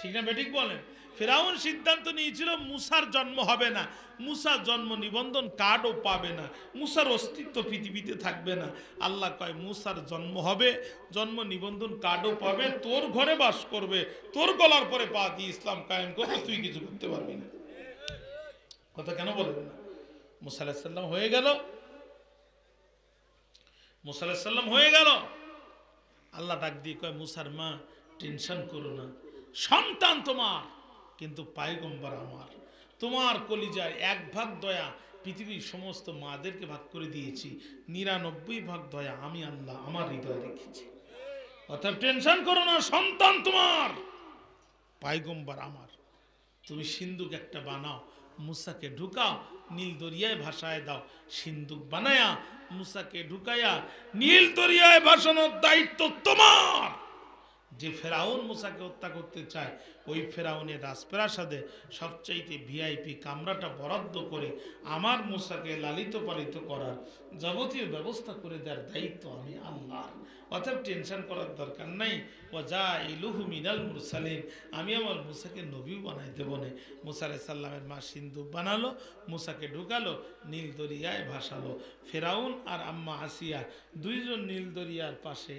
ঠিক না বেঠিক বলেন? ফেরাউন সিদ্ধান্ত নিয়েছিল মুসার জন্ম হবে না, মুসার জন্ম নিবন্ধন কার্ডও পাবে না, মুসার অস্তিত্ব পৃথিবীতে থাকবে না। আল্লাহ কয় মুসার জন্ম হবে, জন্ম নিবন্ধন কার্ডও পাবে, তোর ঘরে বাস করবে, তোর গলার পরে পা দিয়ে ইসলাম কায়েম করবে, তুই কিছু করতে পারবি না। কথা কেন বলেন না? মুসা আলাইহিস সালাম হয়ে গেল, মুসা আলাইহিস সালাম হয়ে গেল। আল্লাহ ডাক দিয়ে কয় মুসার মা টেনশন করো না, সন্তান তোমার কিন্তু পায়গম্বর আমার। তোমার কলিজায় 1 ভাগ দয়া পৃথিবীর সমস্ত মাদেরকে ভাগ করে দিয়েছি, 99 ভাগ দয়া আমি আল্লাহ আমার হৃদয়ে রেখেছি। অর্থাৎ টেনশন করো না, সন্তান তোমার, পায়গম্বর আমার। তুমি সিন্দুক একটা বানাও, মুসাকে ঢুকাও, নীল দরিয়ায় ভাসায় দাও। সিন্দুক বানায়া মুসাকে ঢুকাইয়া নীল দরিয়ায় ভাসানোর দায়িত্ব তোমার। যে ফেরাউন মুসাকে হত্যা করতে চায়, ওই ফেরাউনের রাজপ্রাসাদে সবচাইতে ভিআইপি কামরাটা বরাদ্দ করে আমার মুসাকে লালিত পালিত করার যাবতীয় ব্যবস্থা করে দেওয়ার দায়িত্ব আমি আল্লাহর। অতএব টেনশন করার দরকার নাই। ওয়াজা ইলুহু মিনাল মুরসালিন, আমি আমার মুসাকে নবীও বানাই দেব না। মুসা আলাইহিস সালামের মা সিন্দুক বানালো, মুসাকে ঢুকালো, নীল দরিয়ায় ভাসালো। ফেরাউন আর আম্মা আসিয়া দুইজন নীল দরিয়ার পাশে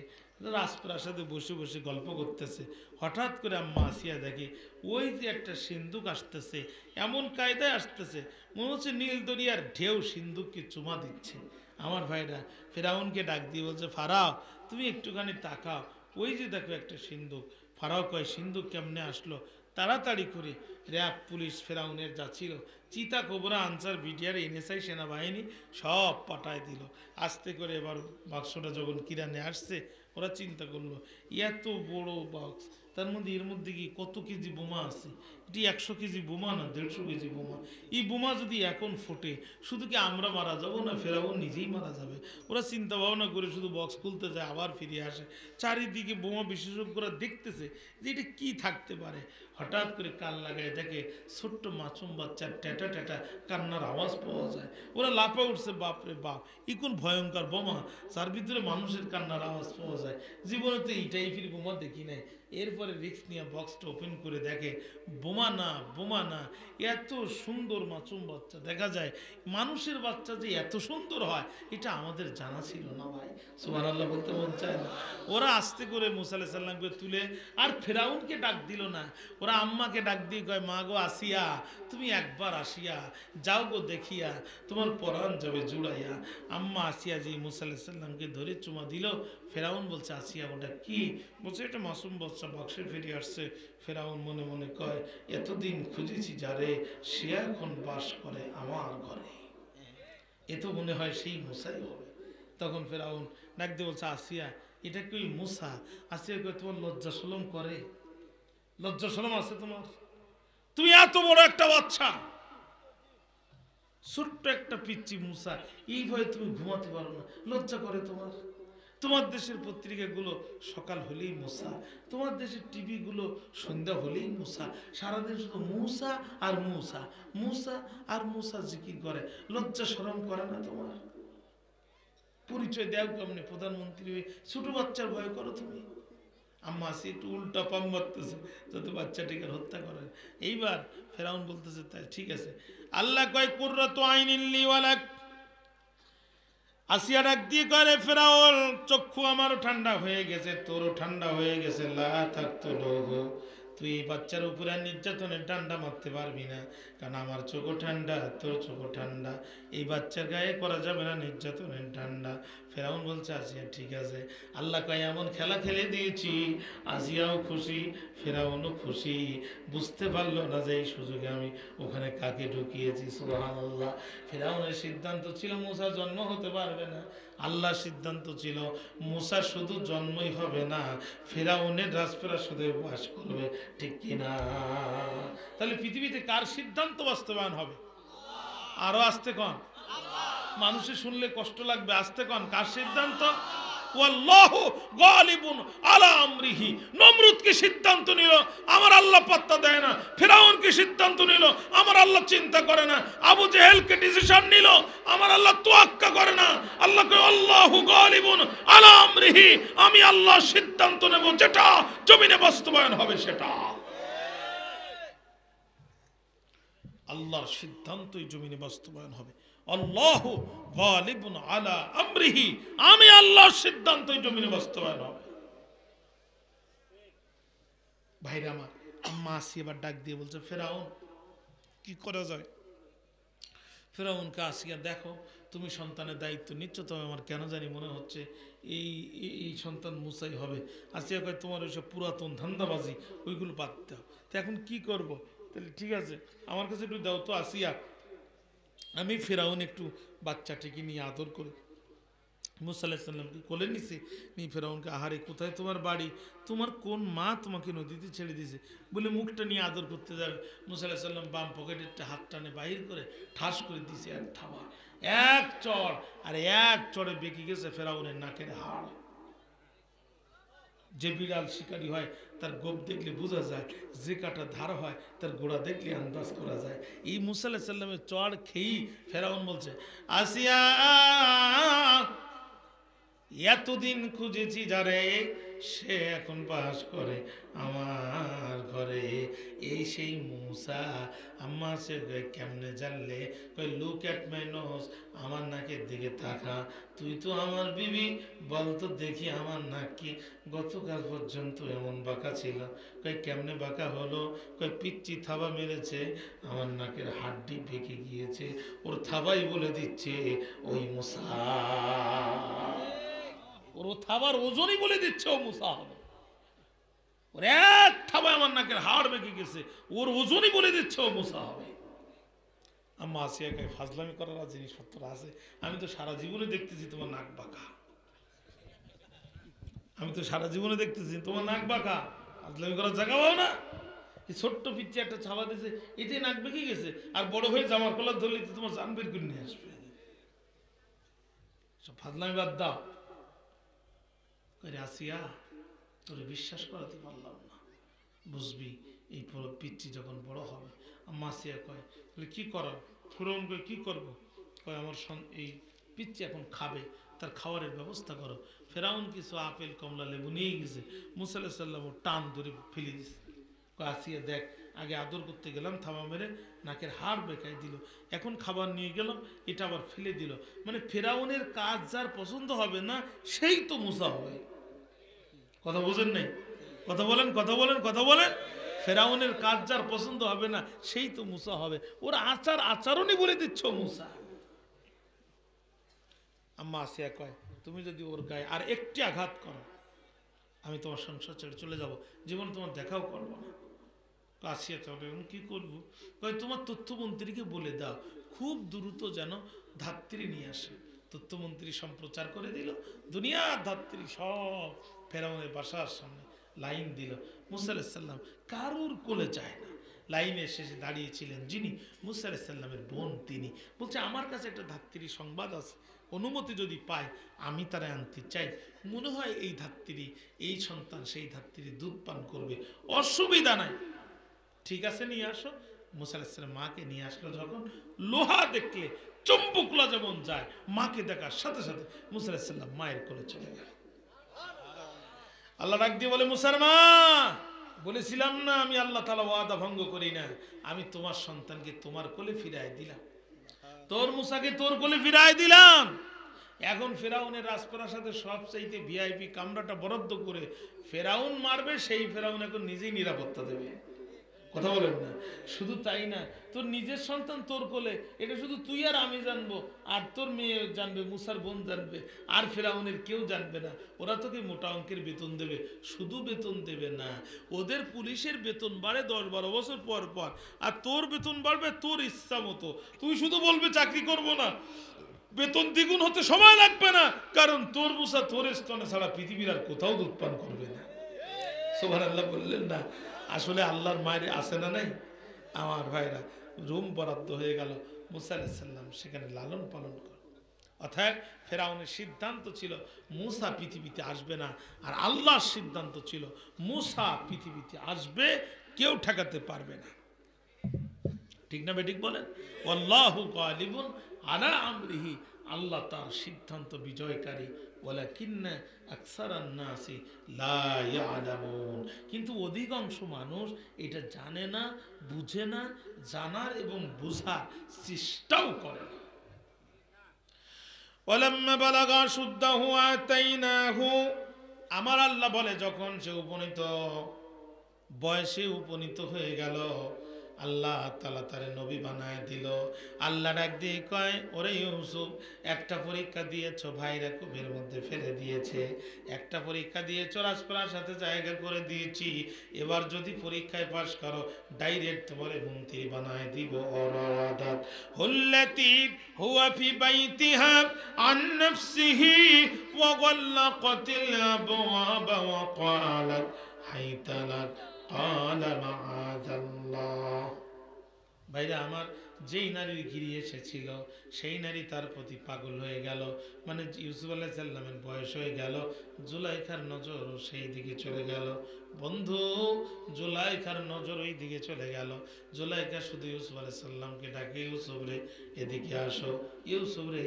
রাজপ্রাসাদে বসে বসে গল্প করতেছে। হঠাৎ করে আম্মা আসিয়া দেখে ওই যে একটা সিন্দুক আসতেছে, এমন কায়দায় আসতেছে মনে হচ্ছে নীল দরিয়ার ঢেউ সিন্দুককে চুমা দিচ্ছে। আমার ভাইরা ফেরাউনকে ডাক দিয়ে বলছে, ফারাও তুমি একটুখানি তাকাও, ওই যে দেখো একটা সিন্দুক। ফারাও কয় সিন্দুক কেমনে আসলো? তাড়াতাড়ি করে র্যাব পুলিশ ফেরাউনের যা ছিল, চিতা কোবরা আনসার বিডিআর এনএসআই সেনাবাহিনী সব পাঠায় দিল। আস্তে করে এবার বাক্সটা যখন কিরানে আসছে, ওরা চিন্তা করলো এত বড় বক্স, তার মধ্যে এর মধ্যে কি কত কেজি বোমা আছে? এটি 100 কেজি বোমা না 150 কেজি বোমা। এই বোমা যদি এখন ফোটে, শুধু কি আমরা মারা যাবো না ফেরাউন নিজেই মারা যাবে? ওরা চিন্তা ভাবনা করে শুধু বক্স খুলতে যায়, আবার ফিরে আসে। চারিদিকে বোমা বিশেষজ্ঞরা দেখতেছে যে এটা কি থাকতে পারে। হঠাৎ করে কান লাগায় দেখে ছোট্ট মাসুম বাচ্চার ট্যাটা ট্যাটা কান্নার আওয়াজ পাওয়া যায়। ওরা লাফা উঠছে, বাপরে বাপ ই কোন ভয়ঙ্কর বোমা, যার ভিতরে মানুষের কান্নার আওয়াজ পাওয়া যায়। জীবনে তো এই টাইপের বোমা দেখি নাই। এরপরে রিক্স নিয়ে বক্সটা ওপেন করে দেখে বোমা না, বোমা না, এত সুন্দর মাসুম বাচ্চা। দেখা যায় মানুষের বাচ্চা যে এত সুন্দর হয় এটা আমাদের জানা ছিল না ভাই। সুবহানাল্লাহ বলতে মন চায় না। ওরা আস্তে করে মুসা আলাইহিস সালামকে তুলে আর ফেরাউনকে ডাক দিল না, ওরা আম্মাকে ডাক দিয়ে কয়, মা গো আসিয়া তুমি একবার আসিয়া যাও গো দেখিয়া, তোমার পরাণ যাবে জুড়াইয়া। আম্মা আসিয়া যে মুসা আলাইহিস সালামকে ধরে চুমা দিল। ফেরাউন বলছে, আসিয়া ওটা কি? বলছে এটা মাসুম বাচ্চা বক্সে ফিরে আসছে। ফেরাউন মনে মনে কয়, এতদিন খুঁজেছি যারে, সে এখন বাস করে আমার ঘরে, এ তো মনে হয় সেই মুসাই হবে। তখন ফেরাউন ডাক দিয়ে বলছে, আসিয়া এটা কি মুসা? আসিয়া কয়, তোমার লজ্জা শরম করে? লজ্জা শরম আছে তোমার? তুমি এত বড় একটা বাচ্চা, ছোট্ট একটা পিচ্চি মুসা, এই ভয়ে তুমি ঘুমাতে পারো না, লজ্জা করে তোমার? তোমার দেশের পত্রিকাগুলো সকাল হলেই মুসা, তোমার দেশের টিভিগুলো সন্ধ্যা হলেই মুসা, সারাদিন শুধু মুসা আর মুসা, মুসা আর মুসা জিকির করে, লজ্জা শরম করে না তোমার? পরিচয় দেও কেমনে প্রধানমন্ত্রী হয়ে ছোট বাচ্চার ভয় করো তুমি? আম্মা আসি একটু উল্টা পাম মারতেছে যাতে বাচ্চাটিকে হত্যা করে। এইবার ফেরাউন বলতেছে, তাই ঠিক আছে। আল্লাহ কয়, কুররাতু আইনিন লি ওয়া লাক। আসিয়া ডাক দিয়ে করে, ফেরাউন চক্ষু আমারও ঠান্ডা হয়ে গেছে, তোরও ঠান্ডা হয়ে গেছে। লা তাকতুলুহু, তুই এই বাচ্চার উপরে নির্যাতনের ঠান্ডা মারতে পারবি না, কারণ আমার চোখও ঠান্ডা, তোর চোখও ঠান্ডা, এই বাচ্চার গায়ে করা যাবে না নির্যাতনের ঠান্ডা। ফেরাউন বলছে, আসিয়া ঠিক আছে। আল্লাহ কয়, এমন খেলা খেলে দিয়েছি, আসিয়াও খুশি, ফেরাউনও খুশি। বুঝতে পারলো না যে এই সুযোগে আমি ওখানে কাকে ঢুকিয়েছি। সুবহানাল্লাহ। ফেরাউনের সিদ্ধান্ত ছিল মুসা জন্ম হতে পারবে না, আল্লাহর সিদ্ধান্ত ছিল মুসা শুধু জন্মই হবে না, ফেরাউনের রাজপ্রাসাদে বাস করবে। ঠিক কিনা? তাহলে পৃথিবীতে কার সিদ্ধান্ত বাস্তবায়ন হবে? আরো আস্তে কন, মানুষে শুনলে কষ্ট লাগবে, আস্তে কন, কার সিদ্ধান্ত? ওয়াল্লাহু গালিবুন আলা আমরিহি। নমরুদ কি সিদ্ধান্ত নিল, আমার আল্লাহ পাত্তা দেয় না। ফিরাউন কি সিদ্ধান্ত নিল, আমার আল্লাহ চিন্তা করে না। আবু জেহেল কে ডিসিশন নিল, আমার আল্লাহ তোয়াক্কা করে না। আল্লাহ কয় আল্লাহু গালিবুন আলা আমরিহি, আমি আল্লাহ সিদ্ধান্ত নেব, যেটা জমিনে বাস্তবায়ন হবে সেটা। আল্লাহর সিদ্ধান্তই জমিনে বাস্তবায়ন হবে। আল্লাহু গালিবুন আলা আমরিহি, আমি আল্লাহর সিদ্ধান্তই জমিনে বাস্তবায়ন হবে। ভাইরা আমার, আম্মা আসিয়া এবার ডাক দিয়ে বলছে, ফেরাউন কি করা যায়? ফেরাউনকে আসিয়া, দেখো তুমি সন্তানের দায়িত্ব নিচ্ছ, তবে আমার কেন জানি মনে হচ্ছে এই এই সন্তান মুসাই হবে। আসিয়া কয়, তোমার ওইসব পুরাতন ধান্দাবাজি ওইগুলো বাদ দাও। তো এখন কি করব? তাহলে ঠিক আছে, আমার কাছে একটু দাও তো আসিয়া, আমি ফেরাউন একটু বাচ্চাটিকে নিয়ে আদর করি। মুসা আলাইহিস সালামকে কোলে নিছে, নিয়ে ফেরাউনকে, আহারে কোথায় তোমার বাড়ি, তোমার কোন মা তোমাকে নদীতে ছেড়ে দিয়েছে বলে মুখটা নিয়ে আদর করতে যাবে। মুসা আলাইহিস সালাম বাম পকেটের হাত টানে বাহির করে ঠাস করে দিছে এক থাবা, এক চড়, আর এক চড়ে বেঁকে গেছে ফেরাউনের নাকের হাড়। যে বিড়াল শিকারী হয় তার গোপ দেখলে বোঝা যায়, যে কাটা ধার হয় তার গোড়া দেখলে আন্দাজ করা যায়। এই মুসা আলাইহিস সালামের চড় খেয়েই ফেরাউন বলছে, আসিয়া এতদিন খুঁজেছি যারে, সে এখন বাস করে আমার ঘরে। এই সেই মুসা। আম্মা সে কেমনে জানলে? কই, লুক এট মাই নোজ, আমার নাকের দিকে তাকা, তুই তো আমার বিবি, বলতো দেখি আমার নাক কি গতকাল পর্যন্ত এমন বাঁকা ছিল? কই, কেমনে বাঁকা হলো? কই, পিচ্চি থাবা মেরেছে, আমার নাকের হাড্ডি ভেঙে গিয়েছে। ওর থাবাই বলে দিচ্ছে ওই মুসা, ওর থাবার ওজনই বলে দিচ্ছে ও মুসা হবে। ওর এক থাবায় আমার নাকের হাড় বেঁকে গেছে, ওর ওজনই বলে দিচ্ছে ও মুসা হবে। আম্মা আসিয়া কয়, ফাজলামি করার জিনিসপত্র আছে? আমি তো সারা জীবনে দেখতেছি তোমার নাক বাঁকা, আমি তো সারা জীবনে দেখতেছি তোমার নাক বাঁকা, ফাজলামি করার জায়গা পাও না। এই ছোট্ট পিচ্ছি একটা ছাপা দিয়েছে, এটাই নাক বেঁকে গেছে, আর বড় হয়ে জামার কলার ধরলে তো তোমার জান বের করে নিয়ে আসবে। সব ফাজলামি বাদ দাও। আসিয়া, তোরে বিশ্বাস করাতে পারলাম না, বুঝবি এই পিচ্ছি যখন বড় হবে। আম্মা আসিয়া কয়, তাহলে কি করো? ফেরাউন কয়, কি করবো? কয়, আমার এই পিচ্ছি এখন খাবে, তার খাবারের ব্যবস্থা করো। ফেরাউন কিছু আপেল কমলা লেবু নিয়ে গেছে, মুসা আলাইহিস সালাম টান ধরে ফেলে দিছে। কয়, আসিয়া দেখ, আগে আদর করতে গেলাম, থামা মেরে নাকের হাড় বেঁকাই দিল, এখন খাবার নিয়ে গেলাম, এটা আবার ফেলে দিল। মানে ফেরাউনের কাজ যার পছন্দ হবে না, সেই তো মুসা হবে। কথা বুঝেন নাই? কথা বলেন, কথা বলেন, কথা বলেন। ফেরাউনের কাজ যার পছন্দ হবে না, সেই তো মুসা হবে। ওর আচরণই বলে দিচ্ছ মুসা। আম্মা আসিয়া কয়, তুমি যদি ওর গায়ে আর একটি আঘাত করো, আমি তোমার সংসার ছেড়ে চলে যাব, জীবন তোমার দেখাও করবো না। আসিয়া চলে, কি করবো? কয়, তোমার তথ্যমন্ত্রীকে বলে দাও খুব দ্রুত যেন ধাত্রী নিয়ে আসে। তথ্যমন্ত্রী সম্প্রচার করে দিল, দুনিয়ার ধাত্রী সব ফেরাউনের বাসার সামনে লাইন দিল। মুসা আলাইহিস সালাম কারুর কোলে যায় না, লাইনে শেষে দাঁড়িয়েছিলেন যিনি, মুসা আলাইহিস সালামের বোন, তিনি বলছে, আমার কাছে একটা ধাত্রী সংবাদ আছে, অনুমতি যদি পাই আমি তারা আনতে চাই। মনে হয় এই ধাত্রী, এই সন্তান সেই ধাত্রী দুধ পান করবে, অসুবিধা নাই। ঠিক আছে, নিয়ে আসো। মুসা আলাইহিস সালাম মাকে নিয়ে আসলো। যখন লোহা দেখলে চম্বুকলা যেমন যায়, মাকে দেখার সাথে সাথে মুসা আলাইহিস সালাম মায়ের কোলে চলে গেল। আল্লাহ ডাক দিয়ে বলে, মুসার মা, বলেছিলাম না আমি আল্লাহ তাআলা ওয়াদা ভঙ্গ করি না, আমি তোমার সন্তানকে তোমার কোলে ফিরায় দিলাম, তোর মুসাকে তোর কোলে ফিরায় দিলাম। এখন ফেরাউনের রাজপ্রাসাদের সবচাইতে ভিআইপি কামরাটা বরাদ্দ করে ফেরাউন মারবে, সেই ফেরাউন এখন নিজেই নিরাপত্তা দেবে। কথা বলেন না? শুধু তাই না, তোর নিজের সন্তান তোর কোলে, এটা শুধু তুই আর আমি জানবো, আর তোর মেয়ে জানবে, মুসার বোন জানবে, আর ফেরাউনের কেউ জানবে না। ওরা তোকে মোটা অঙ্কের বেতন দেবে। শুধু বেতন দেবে না, ওদের পুলিশের বেতন বাড়ে 10-12 বছর পর পর, আর তোর বেতন বাড়বে তোর ইচ্ছা মতো। তুই শুধু বলবে চাকরি করব না, বেতন দ্বিগুণ হতে সময় লাগবে না, কারণ তোর মুসা তোর স্তনে ছাড়া পৃথিবীর আর কোথাও দুধ পান করবে না। সুবহানাল্লাহ বললেন না? আসলে আল্লাহর মায়ের আছে না নাই? আমার ভাইরা, রুম বরাদ্দ হয়ে গেল, মুসা আলাইহিস সালাম সেখানে লালন পালন করে অর্থাৎ ফেরাউনের সিদ্ধান্ত ছিল মূসা পৃথিবীতে আসবে না, আর আল্লাহর সিদ্ধান্ত ছিল মূসা পৃথিবীতে আসবে, কেউ ঠেকাতে পারবে না। ঠিক না বেঠিক বলেন? আল্লাহু গালিবুন আলা আমরিহি, আল্লাহ তার সিদ্ধান্ত বিজয়কারী। ওয়ালাকিন্না আকসারান নাসি লা ইয়ালামুন, কিন্তু অধিকাংশ মানুষ এটা জানে না, বুঝে না, জানার এবং বোঝার চেষ্টাও করে না। ওয়ালাম্মা বালাগা শুদ্দাহু আতাইনাহু, আমার আল্লাহ বলে যখন সে বয়সে উপনীত হয়ে গেল, আল্লাহ তাআলা তারে নবী বানায় দিল। আল্লাহ ডাক দিয়ে কয়, ওরে ইউসুফ, একটা পরীক্ষা দিয়েছো, ভাইরা কুবের মধ্যে ফেলে দিয়েছে, একটা পরীক্ষা দিয়েছো, রাজপ্রাসাদে জায়গা করে দিয়েছি, এবার যদি পরীক্ষায় পাশ করো ডাইরেক্ট তোমারে মন্ত্রী বানায় দিব। অরাদাত হুল্লাতি হুয়া ফি বাইতিহা আন নাফসিহি ওয়া গাল্লাকাতিল আবওয়াবা ওয়া ক্বালাত হাইতালাক ক্বালা মাআযাল্লাহ। ভাইরা আমার, যেই নারীর গিরি এসেছিল সেই নারী তার প্রতি পাগল হয়ে গেল, মানে ইউসুফ আলাইহিস সালামের বয়স হয়ে গেল, জুলাইখার নজর সেই দিকে চলে গেল। বন্ধু, জুলাইখার নজর ওই দিকে চলে গেল। জুলাইখা শুধু ইউসুফ আলাইহিস সালামকে ডাকে, ইউসুফ রে এদিকে আসো, ইউসুফ রে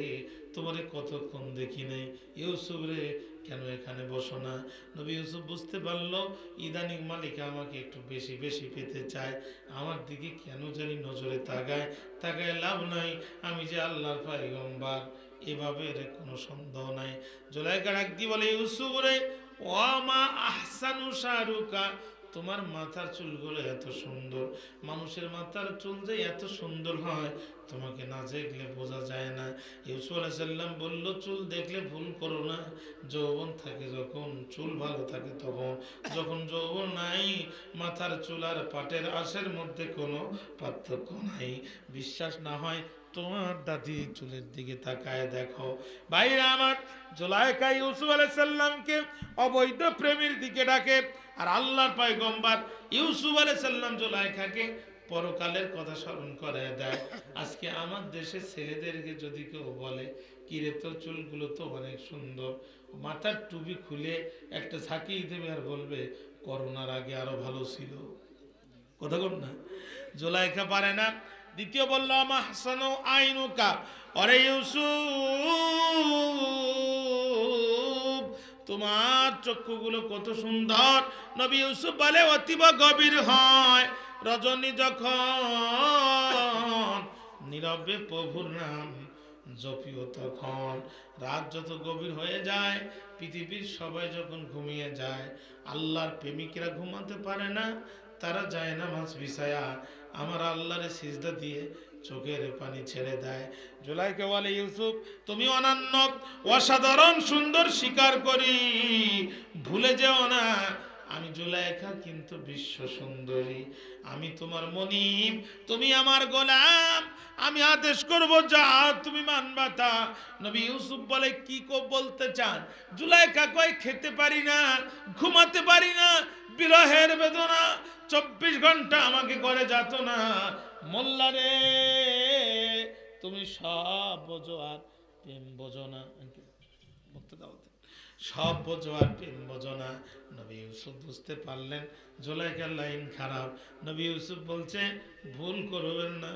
তোমারে কতক্ষণ দেখি নাই, ইউসুফ রে কেন এখানে বসো না? নবী ইউসুফ বুঝতে পারলো ইদানিং মালিক আমাকে একটু বেশি বেশি পেতে চায়, আমার দিকে কেন জানি নজরে তাকায়, তাকায় লাভ নাই, আমি যে আল্লাহর পয়গম্বর এভাবে কোনো সন্দেহ নাই। জুলাইখা ডাক দিয়ে বলে, ইউসুফ রে, ওয়া মা আহসানু শারুকা, তোমার মাথার চুলগুলো এত সুন্দর, মানুষের মাথার চুল যে এত সুন্দর হয় তোমাকে না দেখলে বোঝা যায় না। ইউসুফ আলাইহিস সালাম বলল, চুল দেখলে ভুল করো না, যৌবন থাকে যখন, চুল ভালো থাকে তখন, যখন যৌবন নাই মাথার চুল আর পাটের আঁশের মধ্যে কোনো পার্থক্য নাই। বিশ্বাস না হয় তোমার দাদি চুলের দিকে তাকায় দেখো। ভাইরা আমার, জুলাইখা ইউসুফ আলাইহিস সালামকে অবৈধ প্রেমের দিকে ডাকে, আর আল্লাহর পয়গম্বর ইউসুফ আলাইহিস সালাম জুলাইখাকে পরকালের কথা স্মরণ করায় দেয়। আজকে আমার দেশে ছেলেদেরকে যদি কেউ বলে, কিরে তোর চুলগুলো তো অনেক সুন্দর, মাথার টুপি খুলে একটা ঝাঁকি দেবে আর বলবে করোনার আগে আরো ভালো ছিল। কথা বল না? জুলাইখা পারে না। দ্বিতীয় বলল, আমা হাসানু আইনুকা, অরে ইউসুফ তোমার চক্ষুগুলো কত সুন্দর। নবী ইউসুফ বলে, অতীব গভীর হয়, রজনী যখন নীরবে প্রভুর নাম জপিও তখন। রাত যত গভীর হয়ে যায়, পৃথিবীর সবাই যখন ঘুমিয়ে যায়, আল্লাহর প্রেমিকরা ঘুমাতে পারে না, তারা যায় না মাছ বিছায়া আমার আল্লাহরে সিজদা দিয়ে চোখের পানি ছেড়ে দেয়। জুলাইখা বলে, ইউসুফ তুমি অনন্য অসাধারণ সুন্দর স্বীকার করি, ভুলে যেও না আমি জুলাইখা কিন্তু বিশ্ব সুন্দরী, আমি তোমার মনিব, তুমি আমার গোলাম, আমি আদেশ করব যা তুমি মানবা তা। নবী ইউসুফ বলে, কি বলতে চান? জুলাইখা কয়, খেতে পারি না, ঘুমাতে পারি না, বিরহের বেদনা, 24 ঘন্টা আমাকে করে যাত না। মোল্লা রে তুমি সব বোঝো আর প্রেম বোঝো না, সব বোঝো আর প্রেম বোঝো না। নবী ইউসুফ বুঝতে পারলেন জুলাইখার লাইন খারাপ। নবী ইউসুফ বলছে, ভুল করবেন না,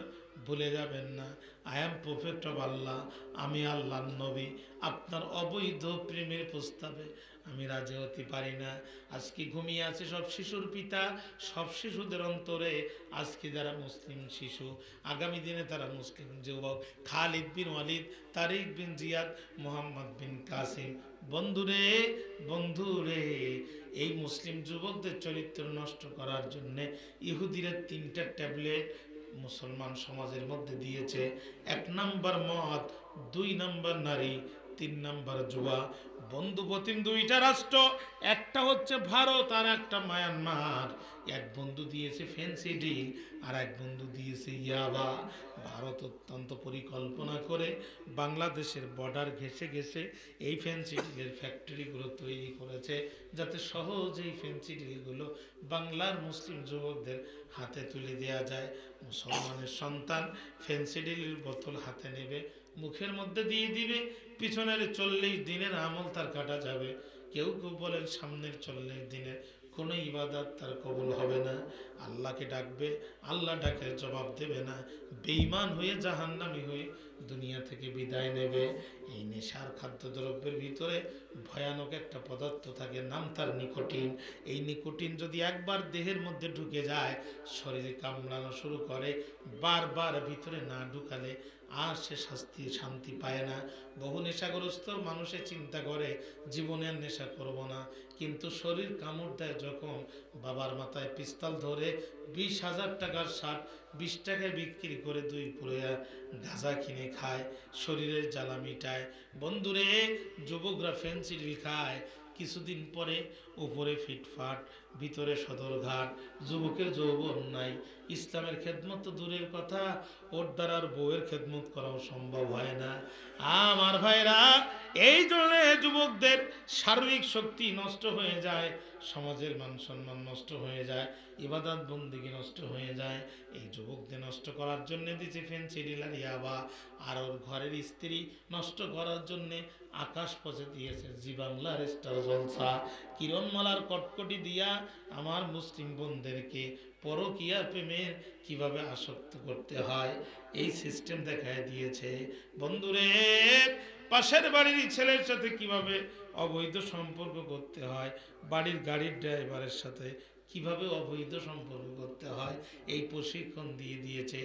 ভুলে যাবেন না, আই এম প্রফেট অফ আল্লাহ, আমি আল্লাহর নবী, আপনার অবৈধ প্রেমের প্রস্তাবে আমি রাজি হতে পারি না। আজকে ঘুমিয়ে আছে সব শিশুর পিতা, সব শিশুদের অন্তরে আজকে যারা মুসলিম শিশু, আগামী দিনে তারা মুসলিম যুবক, খালিদ বিন ওয়ালিদ, তারিক বিন জিয়াদ, মোহাম্মদ বিন কাসিম, বন্ধুরে বন্ধুরে, এই মুসলিম যুবকদের চরিত্র নষ্ট করার জন্যে ইহুদিরা 3টা ট্যাবলেট মুসলমান সমাজের মধ্যে দিয়েছে। 1 নম্বর মদ, 2 নম্বর নারী, 3 নম্বর জুয়া। বন্ধু প্রতিম 2টা রাষ্ট্র, একটা হচ্ছে ভারত আর একটা মায়ানমার। এক বন্ধু দিয়েছে ফেন্সিডিল আর এক বন্ধু দিয়েছে ইয়াবা। ভারত অত্যন্ত পরিকল্পনা করে বাংলাদেশের বর্ডার ঘেঁষে ঘেঁষে এই ফেন্সিডিলের ফ্যাক্টরিগুলো তৈরি করেছে, যাতে সহজেই ফেন্সিডিলগুলো বাংলার মুসলিম যুবকদের হাতে তুলে দেওয়া যায়। মুসলমানের সন্তান ফেন্সিডিলের বোতল হাতে নেবে, মুখের মধ্যে দিয়ে দিবে, পিছনের 40 দিনের আমল তার কাটা যাবে। কেউ কেউ বলেন সামনের 40 দিনের কোনো ইবাদত তার কবুল হবে না। আল্লাহকে ডাকবে, আল্লাহ ডাকে জবাব দেবে না, বেঈমান হয়ে জাহান্নামী হয়ে দুনিয়া থেকে বিদায় নেবে। এই নেশার খাদ্যদ্রব্যের ভিতরে ভয়ানক একটা পদার্থ থাকে, নাম তার নিকোটিন। এই নিকোটিন যদি একবার দেহের মধ্যে ঢুকে যায়, শরীরে কামড়ানো শুরু করে, বারবার ভিতরে না ঢুকালে আর সে শান্তি পায় না। বহু নেশাগ্রস্ত মানুষে চিন্তা করে জীবনে আর নেশা করব না, কিন্তু শরীর কামড় দেয় যখন, বাবার মাথায় পিস্তল ধরে 20,000 টাকার শার্ট 20 টাকায় বিক্রি করে 2 পুরোয়া গাঁজা কিনে খায়, শরীরের জ্বালা মিটায়। বন্ধুরে, যুবকরা ফেন্সিডিল খায়, কিছুদিন পরে উপরে ফিটফাট, ভিতরে সদরঘাট, যুবকের যৌবন নাই। ইসলামের খেদমত তো দূরের কথা, ওর দ্বারা আর বউয়ের খেদমত করাও সম্ভব হয় না। আমার ভাইরা, এই জন্য যুবকদের শারীরিক শক্তি নষ্ট হয়ে যায়, সমাজের মান সম্মান নষ্ট হয়ে যায়, ইবাদত বন্দেগী নষ্ট হয়ে যায়। এই যুবকদের নষ্ট করার জন্য দিয়েছে ফেন্সিডিল আর ইয়াবা। আর ওর ঘরের স্ত্রী নষ্ট করার জন্যে আকাশ পথে দিয়েছে জি বাংলার স্টার জলসা। কিরণমালার কটকটি দিয়া আমার মুসলিম বোনদেরকে পরকীয়া প্রেমের কিভাবে আসক্ত করতে হয় এই সিস্টেম দেখায় দিয়েছে। বন্ধুরে, পাশের বাড়ির ছেলের সাথে কিভাবে অবৈধ সম্পর্ক করতে হয়, বাড়ির গাড়ির ড্রাইভারের সাথে কিভাবে অবৈধ সম্পর্ক করতে হয় এই প্রশিক্ষণ দিয়ে দিয়েছে।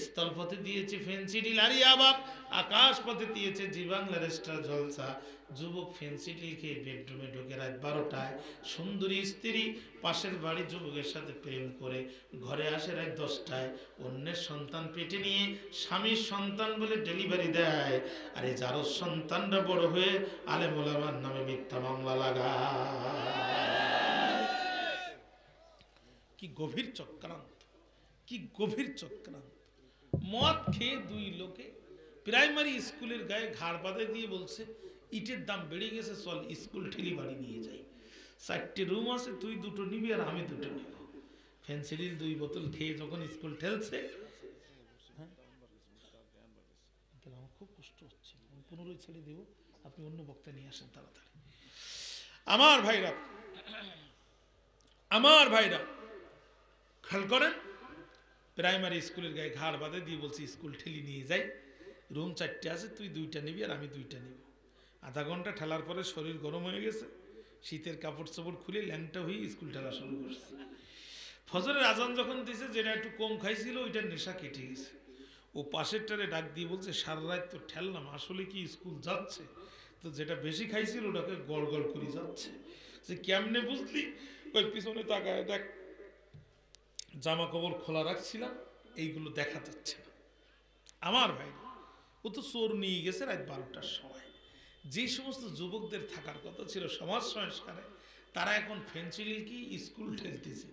স্থলপথে দিয়েছে ফেন্সিডিল আর ইয়াবাব, আকাশ পথে দিয়েছে জি বাংলার স্টার জলসা। যুবক ফেন্সিডিল খেয়ে বেডরুমে ঢুকে রাত 12টায়, সুন্দরী স্ত্রী পাশের বাড়ির যুবকের সাথে প্রেম করে ঘরে আসে রাত 10টায়, অন্যের সন্তান পেটে নিয়ে স্বামীর সন্তান বলে ডেলিভারি দেয়। আর এই যারও সন্তানরা বড় হয়ে আলেম ওলামার নামে মিথ্যা মামলা লাগায়। কি গভীর চক্রান্ত, কি গভীর চক্রান্ত। মদ খেয়ে 2 লোকে প্রাইমারি স্কুলের গায়ে ঘাড় বাঁধে দিয়ে বলছে ইটের দাম বেড়ে গেছে, চল স্কুল ঠেলি বাড়ি নিয়ে যাই। 4টে রুম আছে, তুই 2টো নিবি আর আমি 2টো নিব। ফেন্সিডিল 2 বোতল খেয়ে যখন স্কুল ঠেলছে, আমার খুব কষ্ট হচ্ছে, আমি 15 ছেড়ে দেব, আপনি অন্য বক্তা নিয়ে আসেন তাড়াতাড়ি। আমার ভাইরা, আমার ভাইরা খেয়াল করেন, প্রাইমারি স্কুলের গায়ে ঘাড় বাঁধে দিয়ে বলছে স্কুল ঠেলি নিয়ে যাই, রুম 4টে আছে, তুই 2টা নিবি আর আমি 2টা নিব। আধা ঘন্টা ঠেলার পরে শরীর গরম হয়ে গেছে, শীতের কাপড় চোপড় খুলে ল্যাংটা হয়ে স্কুল ঠেলা শুরু করছে। ফজরের আজান যখন দিয়েছে, যেটা একটু কম খাইছিল ওইটার নেশা কেটে গেছে। ও পাশেরটারে ডাক দিয়ে বলছে সারা রাত তো ঠেললাম, আসলে কি স্কুল যাচ্ছে? তো যেটা বেশি খাইছিল ওটাকে গড় গড় করে যাচ্ছে। যে কেমনে বুঝলি? ওই পিছনে তাকায় দেখ, জামা কাপড় খোলা রাখছিলাম, এইগুলো দেখা যাচ্ছে না। আমার ভাই, ও তো চোর নিয়ে গেছে রাত 12টার সময়। যে সমস্ত যুবকদের থাকার কথা ছিল সমাজ সংস্কারে, তারা এখন ফেন্সিডিল কি স্কুল ঠেলতেছে।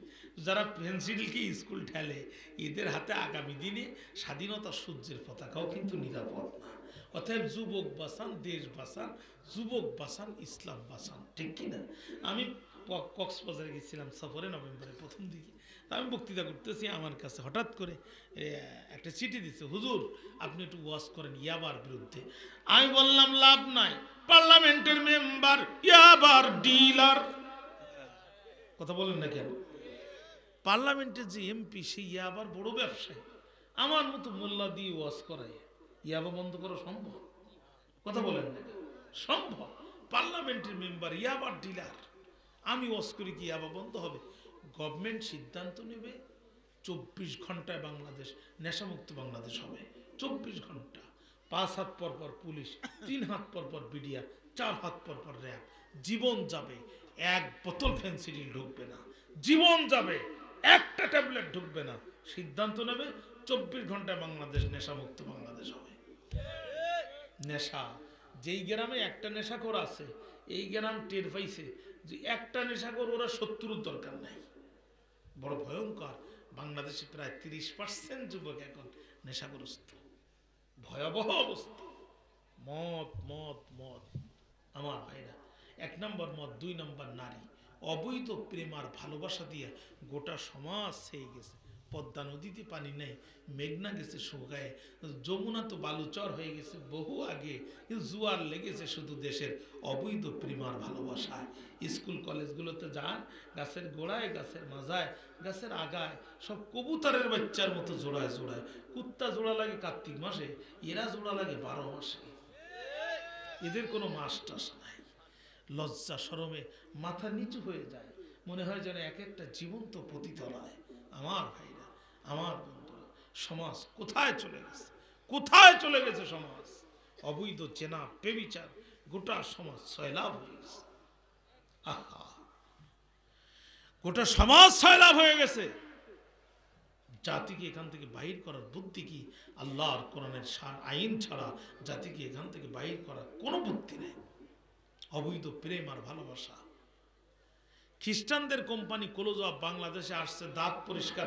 যারা ফেন্সিডিল কি স্কুল ঠেলে, এদের হাতে আগামী দিনে স্বাধীনতা সূর্যের পতাকাও কিন্তু নিরাপদ না। অতএব যুবক বাঁচান, দেশ বাঁচান, যুবক বাঁচান, ইসলাম বাঁচান, ঠিক কিনা? আমি কক্সবাজারে গেছিলাম সফরে, নভেম্বরের প্রথম দিকে। আমি বক্তৃতা করতেছি, আমার কাছে হঠাৎ করে একটা চিঠি দিচ্ছে, হুজুর আপনি একটু ওয়াজ করেন ইয়াবার বিরুদ্ধে। আমি বললাম লাভ নাই, পার্লামেন্টের মেম্বার ইয়াবার ডিলার। কথা বলেন না কেন? পার্লামেন্টের যে এমপি সে ইয়াবার বড় ব্যবসায়ী, আমার মতো মোল্লা দিয়ে ওয়াজ করায় ইয়াবা বন্ধ করা সম্ভব? কথা বলেন না কেন? সম্ভব। পার্লামেন্টের মেম্বার ইয়াবার ডিলার, আমি ওয়াজ করি কি ইয়াবা বন্ধ হবে? গভর্নমেন্ট সিদ্ধান্ত নেবে 24 ঘন্টায় বাংলাদেশ নেশামুক্ত বাংলাদেশ হবে। 24 ঘন্টা, 5 হাত পর পর পুলিশ, 3 হাত পর পর বিডিআর, 4 হাত পর পর র্যাব। জীবন যাবে, 1 বোতল ফেন্সিডিল ঢুকবে না। জীবন যাবে, একটা ট্যাবলেট ঢুকবে না। সিদ্ধান্ত নেবে 24 ঘন্টায় বাংলাদেশ নেশামুক্ত বাংলাদেশ হবে। নেশা, যেই গ্রামে একটা নেশাখোর আছে, এই গ্রাম টের পাইছে যে একটা নেশাখোর ওরা 70-এর দরকার নাই। বড় ভয়ঙ্কর। বাংলাদেশে প্রায় 30% যুবক এখন নেশাগ্রস্ত। ভয়াবহ অবস্থা। মদ মদ মদ। আমার ভাইরা, 1 নম্বর মদ, 2 নম্বর নারী। অবৈধ প্রেম আর ভালোবাসা দিয়ে গোটা সমাজ ছেয়ে গেছে। পদ্মা নদীতে পানি নেই, মেঘনা গেছে শুকায়, যমুনা তো বালুচর হয়ে গেছে বহু আগে, কিন্তু জুয়ার লেগেছে শুধু দেশের অবৈধ প্রেমার ভালোবাসায়। স্কুল কলেজগুলোতে যান, গাছের গোড়ায়, গাছের মাজায়, গাছের আগায় সব কবুতরের বাচ্চার মতো জোড়ায় জোড়ায়। কুত্তা জোড়া লাগে কার্তিক মাসে, এরা জোড়া লাগে 12 মাসে। এদের কোনো মাস টাস নাই। লজ্জা শরমে মাথা নিচু হয়ে যায়, মনে হয় যেন এক একটা জীবন্ত পতিতলায়। আমার ভাইরা, আমার বন্ধুরা, সমাজ কোথায় চলে গেছে, কোথায় চলে গেছে সমাজ? অবৈধ চেনা বেবিচার গোটা সমাজ সয়লাভ হয়ে গেছে। আহা, গোটা সমাজ সয়লাভ হয়ে গেছে। জাতিকে এখান থেকে বাহির করার বুদ্ধি কি? আল্লাহর কোরআনের আইন ছাড়া জাতিকে এখান থেকে বাহির করার কোনো বুদ্ধি নেই। অবৈধ প্রেম আর ভালোবাসা। খ্রিস্টানদের কোম্পানি ক্লোজ অফ বাংলাদেশে আসছে দাঁত পরিষ্কার